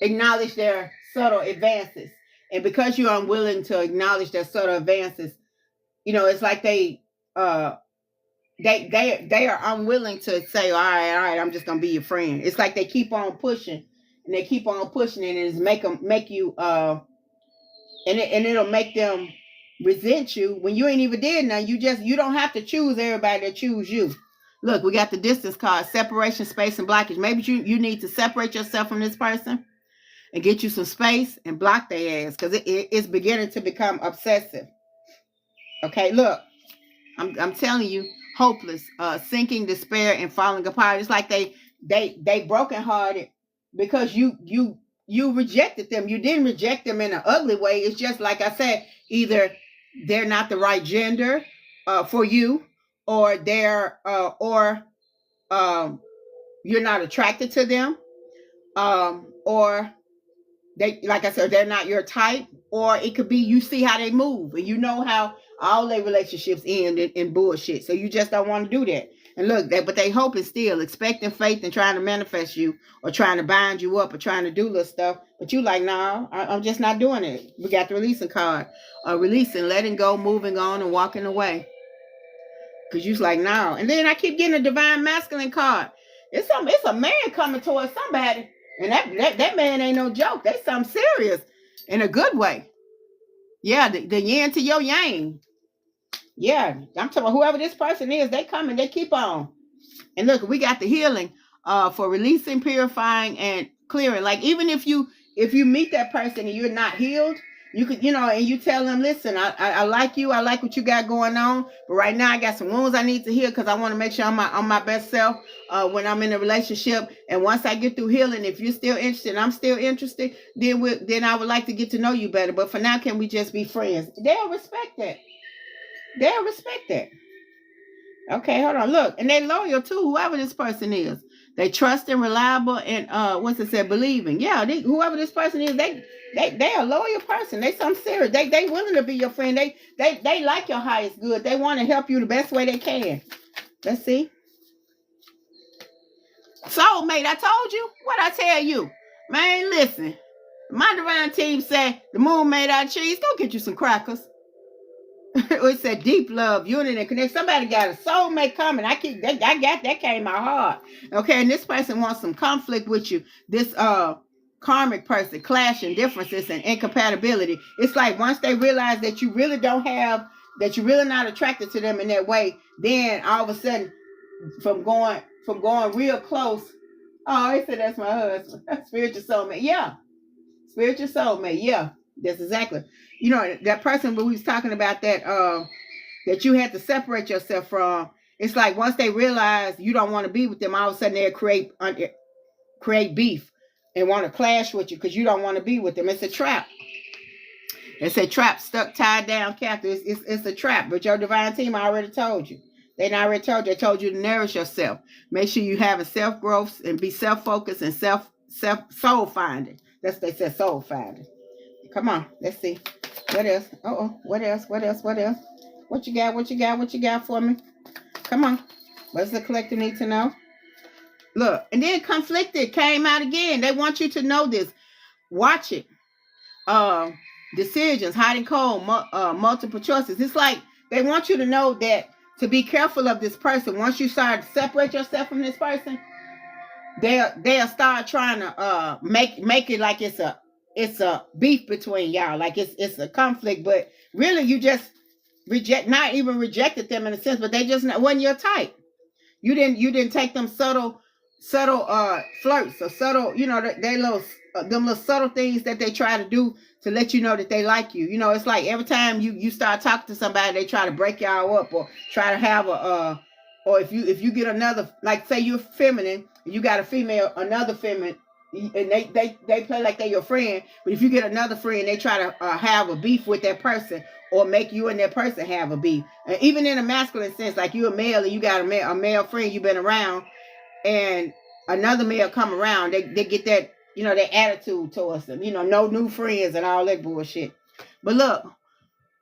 acknowledge their subtle advances. And because you're unwilling to acknowledge their subtle advances, it's like they are unwilling to say, all right, I'm just gonna be your friend. It's like they keep on pushing, and they keep on pushing, and it's make you and it'll make them resent you when you ain't even did nothing. You don't have to choose everybody that choose you. Look, we got the distance card, separation, space, and blockage. Maybe you need to separate yourself from this person and get you some space and block their ass, because it's beginning to become obsessive. Okay, look, I'm telling you, hopeless, sinking, despair, and falling apart. It's like they brokenhearted because you rejected them. You didn't reject them in an ugly way. It's just like I said, either they're not the right gender for you, or they're you're not attracted to them, or they, like I said, they're not your type, or it could be you see how they move, and you know how all their relationships end in bullshit, so you just don't want to do that. And look, but they hoping still, expecting faith and trying to manifest you or trying to bind you up or trying to do little stuff. But you like, no, I'm just not doing it. We got the releasing card. Releasing, letting go, moving on, and walking away. Because you's like, no. And then I keep getting a divine masculine card. It's a man coming towards somebody. And that man ain't no joke. That's something serious in a good way. Yeah, the yin to your yang. Yeah, I'm talking about whoever this person is, they come and they keep on. And look, we got the healing for releasing, purifying, and clearing. Like even if you meet that person and you're not healed, you could, and you tell them, listen, I like you, I like what you got going on, but right now I got some wounds I need to heal because I want to make sure I'm my best self when I'm in a relationship. And once I get through healing, if you're still interested and I'm still interested, then I would like to get to know you better. But for now, can we just be friends? They'll respect that. They'll respect that. Okay, hold on. Look, and they loyal too, whoever this person is. They trust and reliable and believing. Yeah, whoever this person is, they a loyal person. They something serious. They willing to be your friend. They like your highest good. They want to help you the best way they can. Let's see. Soulmate, I told you. What I tell you? Man, listen. My divine team said the moon made out of cheese. Go get you some crackers. It said deep love, unity, and connection. Somebody got a soulmate coming. I got that came out hard. Okay, and this person wants some conflict with you. This karmic person, clashing differences and incompatibility. It's like once they realize that you really that you're really not attracted to them in that way, then all of a sudden, from going real close. Oh, he said that's my husband. Spiritual soulmate. Yeah, spiritual soulmate. Yeah, that's exactly. That person we was talking about that you had to separate yourself from. It's like once they realize you don't want to be with them, all of a sudden they'll create beef and want to clash with you because you don't want to be with them. It's a trap. It's a trap, stuck, tied down, captive. It's a trap. But your divine team already told you. They already told you. They told you to nourish yourself. Make sure you have a self-growth and be self-focused and self soul-finding. That's what they said, soul-finding. Come on, let's see. What else? What else? What you got for me? Come on. What's the collective need to know? Look, and then conflicted came out again. They want you to know this. Watch it. Decisions, hot and cold, multiple choices. It's like they want you to know that to be careful of this person. Once you start to separate yourself from this person, they'll start trying to make it like it's a beef between y'all, like it's a conflict, but really you just not even rejected them in a sense, but they just wasn't your type. You didn't take them subtle flirts or subtle, they little subtle things that they try to do to let you know that they like you. It's like every time you start talking to somebody, they try to break y'all up or try to have or if you get another, like say you're feminine, you got a female, another feminine, and they play like they're your friend, but if you get another friend, they try to have a beef with that person or make you and that person have a beef. And even in a masculine sense, like you're a male and you got a male friend you've been around, and another male come around, they get that, their attitude towards them, no new friends and all that bullshit. But look,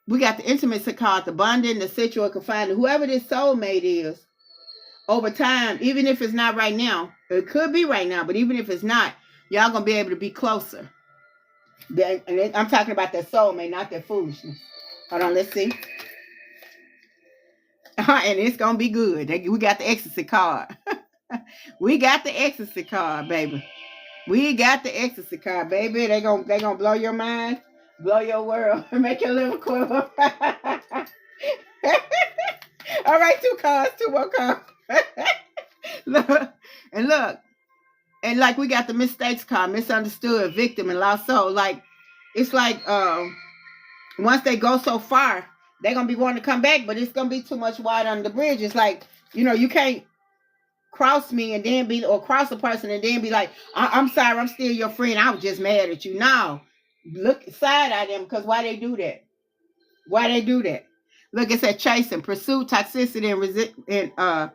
we got the intimacy card, the bonding, the sexual confinement, whoever this soulmate is, over time, even if it's not right now, it could be right now, but even if it's not, y'all gonna be able to be closer. And I'm talking about that soulmate, not that foolishness. Hold on, let's see. And it's gonna be good. We got the ecstasy card. We got the ecstasy card, baby. We got the ecstasy card, baby. They gonna blow your mind, blow your world, make your liver quiver. All right, two more cards. Look, and like we got the mistakes card, misunderstood, victim, and lost soul. Like it's like once they go so far, they're gonna be wanting to come back, but it's gonna be too much water under the bridge. It's like, you can't cross me and then cross a person and then be like, I'm sorry, I'm still your friend, I was just mad at you. No, look side at them, because why they do that? Look, it said chasing, pursuit, toxicity, and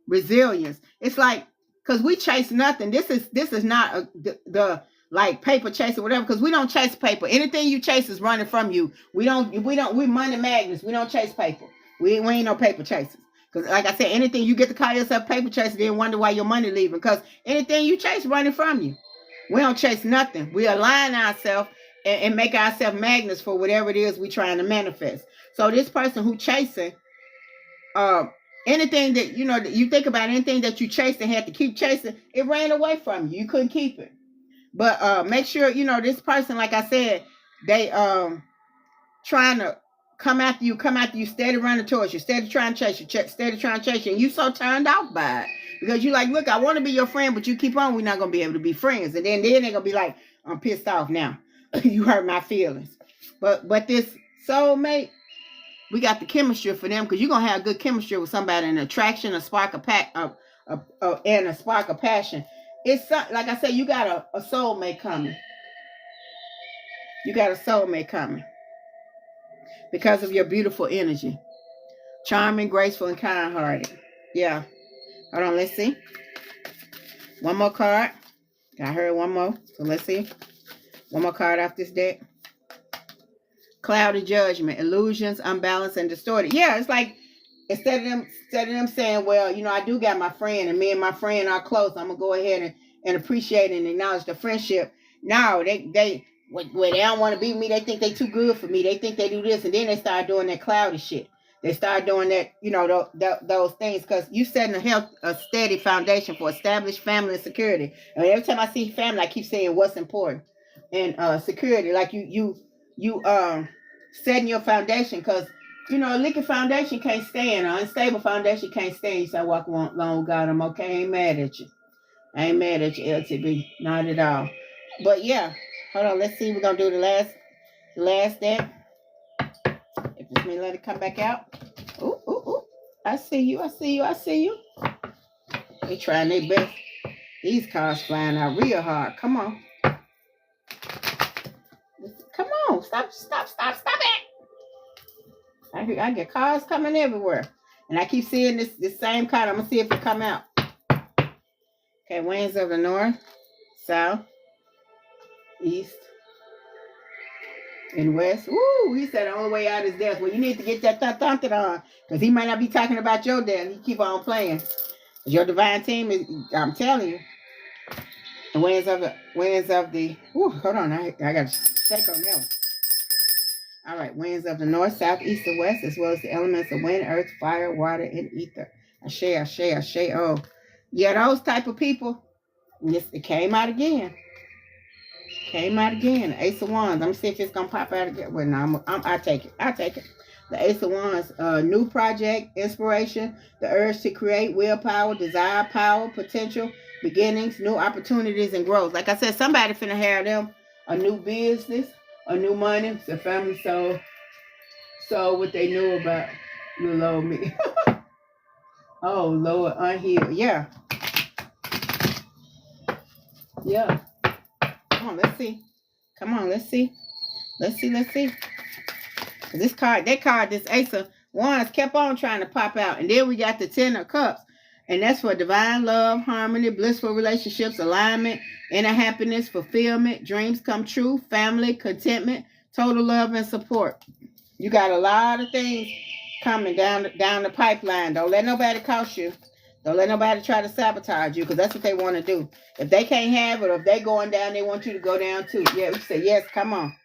resilience. It's like, because we chase nothing. This is not the like paper chase or whatever, because we don't chase paper. Anything you chase is running from you. We money magnets. We don't chase paper. We ain't no paper chasers. Because like I said, anything you get to call yourself paper chaser, then wonder why your money leaving. Because anything you chase running from you. We don't chase nothing. We align ourselves and make ourselves magnets for whatever it is we're trying to manifest. So this person who chasing, anything that, you think about anything that you chased and had to keep chasing, it ran away from you. You couldn't keep it. But make sure, this person, like I said, they trying to come after you, steady running towards you, steady trying to chase you, steady trying to chase you, and you so turned off by it. Because you like, look, I want to be your friend, but you keep on, we're not going to be able to be friends. And then they're going to be like, I'm pissed off now. You hurt my feelings. But this soulmate, we got the chemistry for them, because you're going to have good chemistry with somebody, an attraction, a spark of and a spark of passion. It's like I said, you got a soulmate coming. You got a soulmate coming because of your beautiful energy. Charming, graceful, and kind-hearted. Yeah. Hold on, let's see. One more card. I heard one more. So let's see. One more card off this deck. Cloud of judgment, illusions, unbalanced, and distorted. Yeah, it's like instead of them saying, well, I do got my friend and me and my friend are close, I'm gonna go ahead and appreciate and acknowledge the friendship. No, they don't want to be with me. They think they too good for me. They think they do this, and then they start doing that cloudy shit. They start doing that, those things, because you setting a steady foundation for established family and security. And every time I see family, I keep saying what's important and security. Like you setting your foundation, because a leaky foundation can't stand. An unstable foundation can't stand. You say, walk along, God, I'm okay. I ain't mad at you. I ain't mad at you, LTB. Not at all. But yeah, hold on. Let's see. We're gonna do the last deck. If it's me, let it come back out. Ooh, ooh, ooh. I see you. They trying their best. These cards flying out real hard. Come on. Come on. Stop it. I get cards coming everywhere. And I keep seeing this same card. I'm going to see if it come out. Okay, winds of the north, south, east, and west. Woo, he said the only way out is death. Well, you need to get that thunted on, because he might not be talking about your death. He keep on playing. Your divine team is, I'm telling you. The winds of the, hold on, I got to shake on that one. All right, winds of the north, south, east, and west, as well as the elements of wind, earth, fire, water, and ether. Ashe. Oh, yeah, those type of people. Yes, it came out again. Ace of Wands. I'm gonna see if it's gonna pop out again. Well, no, I take it. The Ace of Wands. New project, inspiration, the urge to create, willpower, desire, power, potential, beginnings, new opportunities, and growth. Like I said, somebody finna have them a new business, a new money. It's a family soul what they knew about little old me. Oh Lord, unhealed. Yeah. Come on, let's see. That card, this Ace of Wands kept on trying to pop out. And then we got the Ten of Cups. And that's for divine love, harmony, blissful relationships, alignment, inner happiness, fulfillment, dreams come true, family, contentment, total love and support. You got a lot of things coming down the pipeline. Don't let nobody cost you. Don't let nobody try to sabotage you, because that's what they want to do. If they can't have it, or if they going down, they want you to go down too. Yeah, we say yes, come on.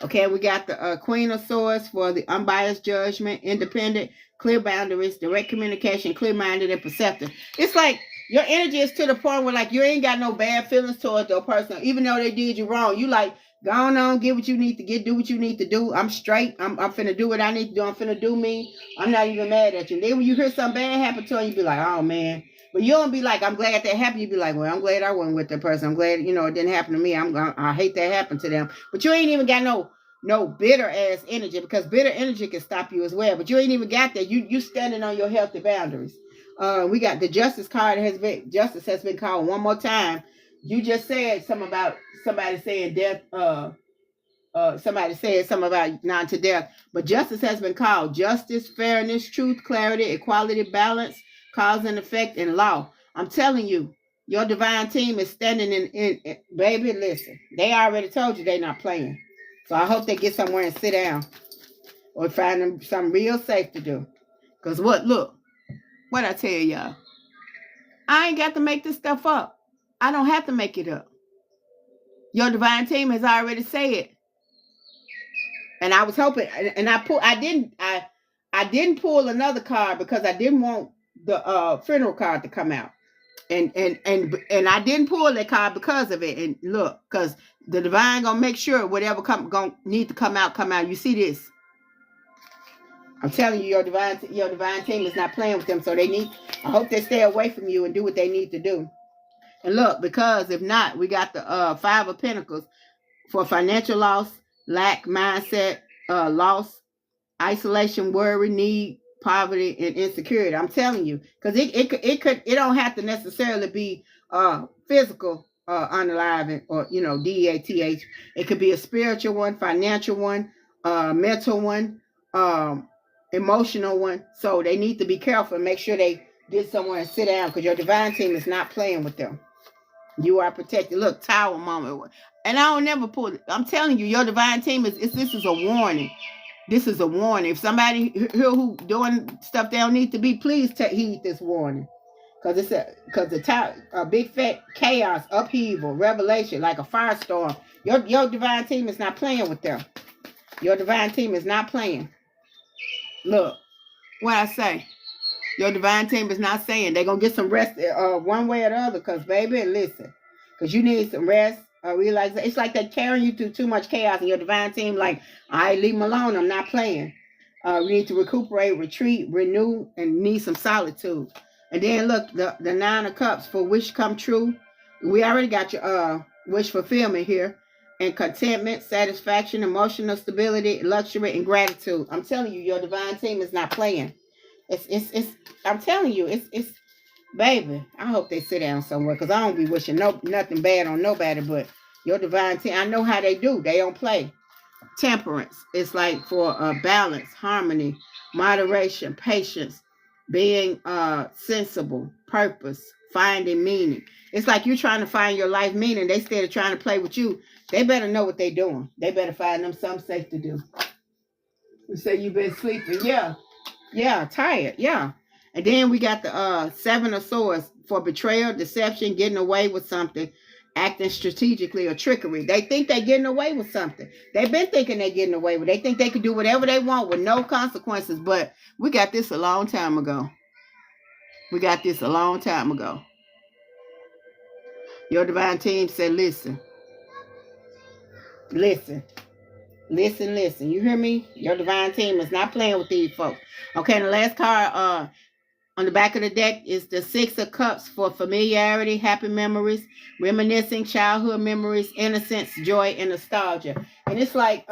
Okay, we got the Queen of Swords for the unbiased judgment, independent, clear boundaries, direct communication, clear-minded, and perceptive. It's like your energy is to the point where like you ain't got no bad feelings towards the person, even though they did you wrong. You like, go on, get what you need to get, do what you need to do. I'm straight. I'm finna do what I need to do. I'm finna do me. I'm not even mad at you. And then when you hear something bad happen to her, you be like, oh man. But you don't be like, I'm glad that happened. You be like, well, I'm glad I wasn't with that person. I'm glad, it didn't happen to me. I hate that happened to them. But you ain't even got no bitter ass energy, because bitter energy can stop you as well. But you ain't even got that. You standing on your healthy boundaries. We got the Justice card. Justice has been called one more time. You just said something about somebody saying death. Somebody said something about not to death. But justice has been called. Justice, fairness, truth, clarity, equality, balance, cause and effect, and law. I'm telling you, your divine team is standing in baby, listen. They already told you they're not playing. So I hope they get somewhere and sit down, or find them something real safe to do. Because look, What I tell y'all? I ain't got to make this stuff up. I don't have to make it up. Your divine team has already said. And I was hoping, and I didn't pull another card because I didn't want the funeral card to come out. And I didn't pull that card because of it. And look, because the divine gonna make sure whatever gonna need to come out. You see this? I'm telling you, your divine team is not playing with them. So I hope they stay away from you and do what they need to do. And look, because if not, we got the Five of Pentacles for financial loss, lack, mindset, loss, isolation, worry, need, poverty, and insecurity. I'm telling you, because it don't have to necessarily be physical unaliving or DATH. It could be a spiritual one, financial one, mental one, emotional one. So they need to be careful and make sure they get somewhere and sit down, because your divine team is not playing with them. You are protected. Look, Tower moment. And I don't never pull it. I'm telling you, your divine team this is a warning. This is a warning. If somebody here who doing stuff they don't need to be, please heed this warning. Because a big fat chaos, upheaval, revelation, like a firestorm. Your divine team is not playing with them. Your divine team is not playing. Look, what I say. Your divine team is not saying they're going to get some rest one way or the other. Because, baby, listen. Because you need some rest. Realize it's like they're carrying you through too much chaos. And your divine team like, all right, leave them alone. I'm not playing. We need to recuperate, retreat, renew, and need some solitude. And then, look, the Nine of Cups for wish come true. We already got your wish fulfillment here. And contentment, satisfaction, emotional stability, luxury, and gratitude. I'm telling you, your divine team is not playing. I'm telling you, it's baby. I hope they sit down somewhere, because I don't be wishing nothing bad on nobody. But your divine team, I know how they do. They don't play. Temperance. It's like for balance, harmony, moderation, patience, being sensible, purpose, finding meaning. It's like you're trying to find your life meaning. They instead of trying to play with you, they better know what they're doing. They better find them something safe to do. You say you've been sleeping. Yeah, tired. Yeah. And then we got the Seven of Swords for betrayal, deception, getting away with something, acting strategically, or trickery. They think they're getting away with something. They've been thinking they're getting away with. They think they can do whatever they want with no consequences. But we got this a long time ago. Your divine team said, listen. You hear me? Your divine team is not playing with these folks. Okay, and the last card on the back of the deck is the Six of Cups for familiarity, happy memories, reminiscing, childhood memories, innocence, joy, and nostalgia. And it's like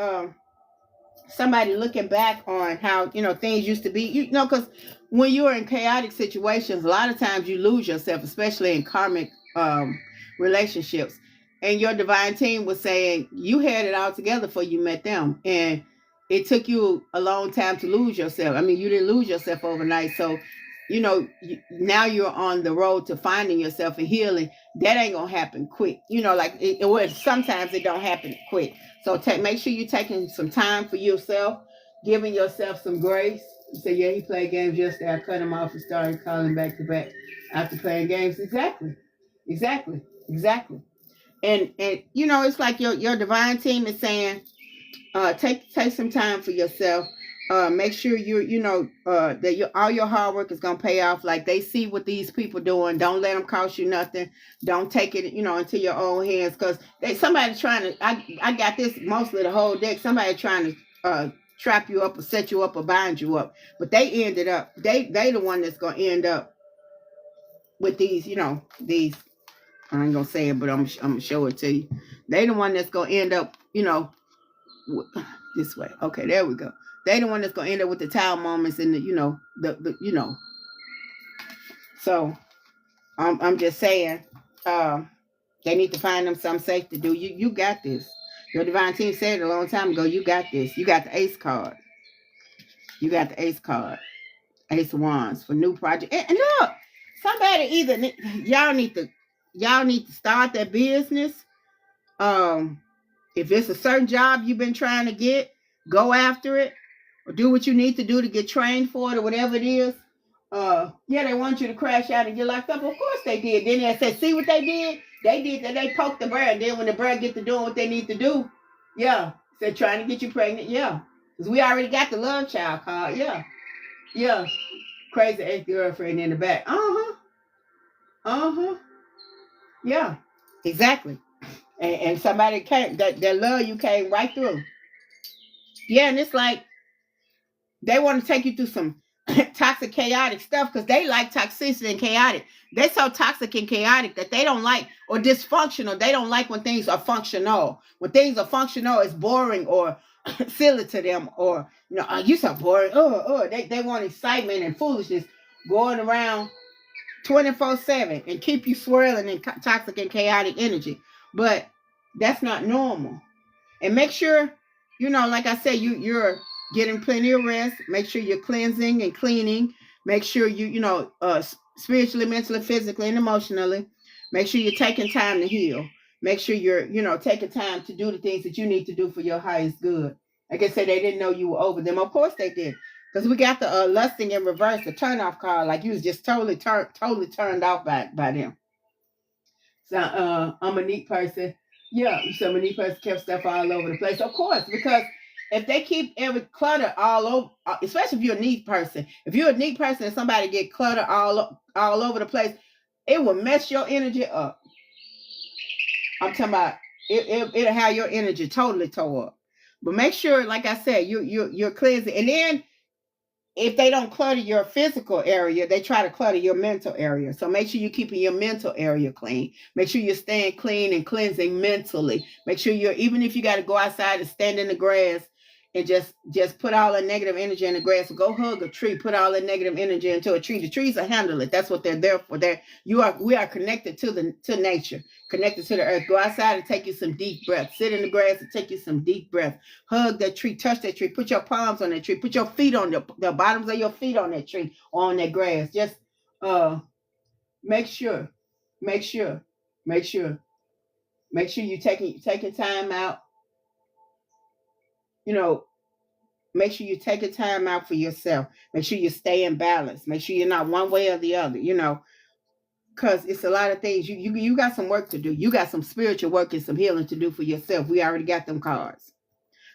somebody looking back on how, things used to be. Because when you're in chaotic situations, a lot of times you lose yourself, especially in karmic relationships. And your divine team was saying you had it all together before you met them. And it took you a long time to lose yourself. I mean, you didn't lose yourself overnight. So, now you're on the road to finding yourself and healing. That ain't going to happen quick. Sometimes it don't happen quick. So make sure you're taking some time for yourself, giving yourself some grace. You say, yeah, he played games yesterday. I cut him off and started calling back to back after playing games. Exactly. And it's like your divine team is saying, take some time for yourself. Make sure that all your hard work is gonna pay off. Like they see what these people doing. Don't let them cost you nothing. Don't take it, into your own hands, because somebody trying to. I got this mostly the whole deck. Somebody trying to trap you up or set you up or bind you up. But they ended up. They the one that's gonna end up with these. These. I ain't gonna say it, but I'm gonna show it to you. They the one that's gonna end up. This way. Okay, there we go. They the one that's gonna end up with the tower moments and the. So I'm just saying, they need to find them something safe to do. You got this. Your divine team said it a long time ago. You got this. You got the Ace card. Ace of Wands for new project. And look, somebody y'all need to start that business. If it's a certain job you've been trying to get, go after it, or do what you need to do to get trained for it, or whatever it is. yeah, they want you to crash out and get locked up. Of course they did. Then they said, see what they did? They did that. They poked the bird. Then when the bird get to doing what they need to do, yeah, said trying to get you pregnant. Yeah, because we already got the love child card. Yeah, yeah, crazy ex-girlfriend in the back. Yeah, exactly. And somebody came that love you came right through. Yeah, and it's like they want to take you through some toxic, chaotic stuff because they like toxicity and chaotic. They're so toxic and chaotic that they don't like, or dysfunctional. They don't like when things are functional. When things are functional, it's boring or silly to them, or you so boring. They want excitement and foolishness going around 24/7 and keep you swirling in toxic and chaotic energy. But that's not normal. And make sure, like I said, you're getting plenty of rest. Make sure you're cleansing and cleaning. Make sure spiritually, mentally, physically, and emotionally. Make sure you're taking time to heal. Make sure you're, taking time to do the things that you need to do for your highest good. Like I said, they didn't know you were over them. Of course they did. Because we got the lusting in reverse, the turn off card, like you was just totally turned off by them. So I'm a neat person. Yeah, so a neat person kept stuff all over the place. Of course, because if they keep every clutter all over, especially if you're a neat person, if you're a neat person and somebody get clutter all over the place, it will mess your energy up. I'm talking about it'll have your energy totally tore up. But make sure, like I said, you're cleansing, and then if they don't clutter your physical area, they try to clutter your mental area. So make sure you're keeping your mental area clean. Make sure you're staying clean and cleansing mentally. Make sure even if you got to go outside and stand in the grass and just put all the negative energy in the grass, go hug a tree, put all the negative energy into a tree. The trees will handle it. That's what they're there for. We are connected to nature, connected to the earth. Go outside and take you some deep breaths. Sit in the grass and take you some deep breaths. Hug that tree, touch that tree, put your palms on that tree, put your feet on the bottoms of your feet on that tree or on that grass. Just make sure you taking time out. Make sure you take a time out for yourself. Make sure you stay in balance. Make sure you're not one way or the other, because it's a lot of things. You got some work to do. You got some spiritual work and some healing to do for yourself. We already got them cards.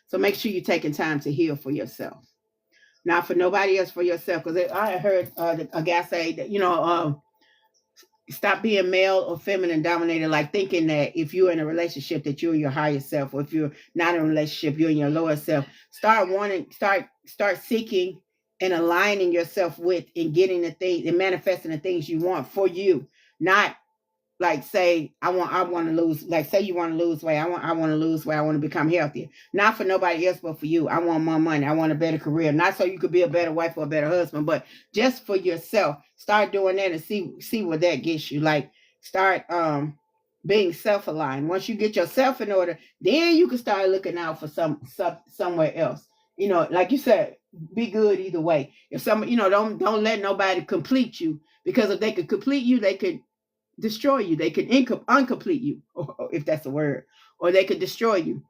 So make sure you're taking time to heal for yourself. Not for nobody else, for yourself. Because I heard a guy say that, stop being male or feminine dominated, like thinking that if you're in a relationship that you're your higher self, or if you're not in a relationship, you're in your lower self. Start seeking and aligning yourself with and getting the things and manifesting the things you want for you. Not like say I want to lose, like say you want to lose weight. I want to lose weight. I want to become healthier. Not for nobody else, but for you. I want more money. I want a better career. Not so you could be a better wife or a better husband, but just for yourself. Start doing that and see what that gets you. Like start being self-aligned. Once you get yourself in order, then you can start looking out for somewhere else. Like you said, be good either way. If don't let nobody complete you, because if they could complete you, they could destroy you. They could uncomplete you, or if that's a word, or they could destroy you.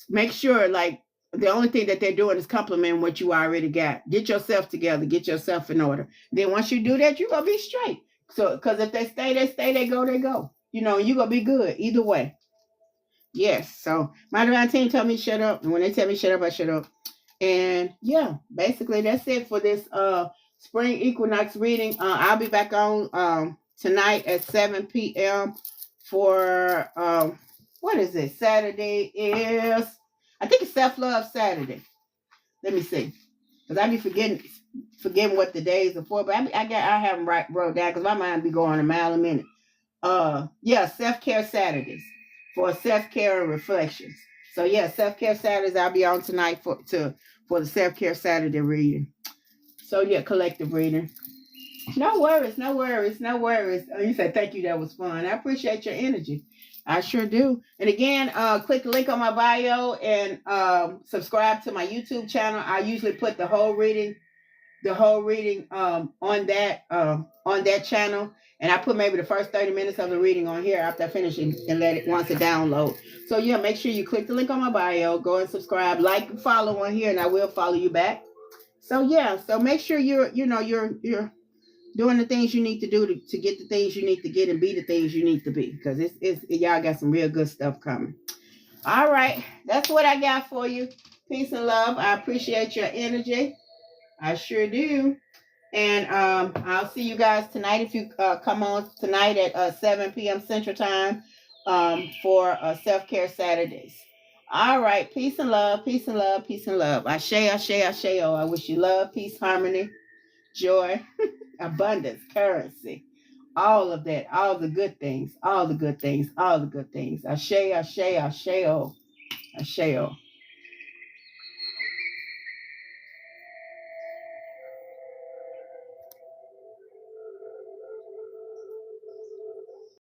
Make sure, like, the only thing that they're doing is complementing what you already got. Get yourself together. Get yourself in order. Then once you do that, you're going to be straight. So, because if they stay, they go, they go. You're going to be good either way. Yes. So, my divine team told me shut up. And when they tell me shut up, I shut up. And yeah, basically that's it for this spring equinox reading. I'll be back on tonight at 7 p.m. for what is it? Saturday is, I think it's Self-Love Saturday. Let me see, because I be forgetting what the days are for. But I have them wrote down because my mind be going a mile a minute. Yeah, Self-Care Saturdays for self-care and reflections. So yeah, Self-Care Saturdays I'll be on tonight for the Self-Care Saturday reading. So yeah, collective reading. No worries. You said thank you. That was fun. I appreciate your energy. I sure do. And again, click the link on my bio and subscribe to my YouTube channel. I usually put the whole reading on that channel. And I put maybe the first 30 minutes of the reading on here after I finish and let it once it download. So yeah, make sure you click the link on my bio, go and subscribe, like and follow on here, and I will follow you back. So yeah, so make sure you're doing the things you need to do to get the things you need to get and be the things you need to be. Because it's y'all got some real good stuff coming. All right. That's what I got for you. Peace and love. I appreciate your energy. I sure do. And I'll see you guys tonight if you come on tonight at 7 p.m. Central Time for Self-Care Saturdays. All right. Peace and love. Peace and love. Peace and love. Ashe, ashe, ashe. Oh, I wish you love, peace, harmony, joy, abundance, currency. All of that. All the good things. All the good things. All the good things. Ashe, ashe, ashe. Oh, ashe. Oh.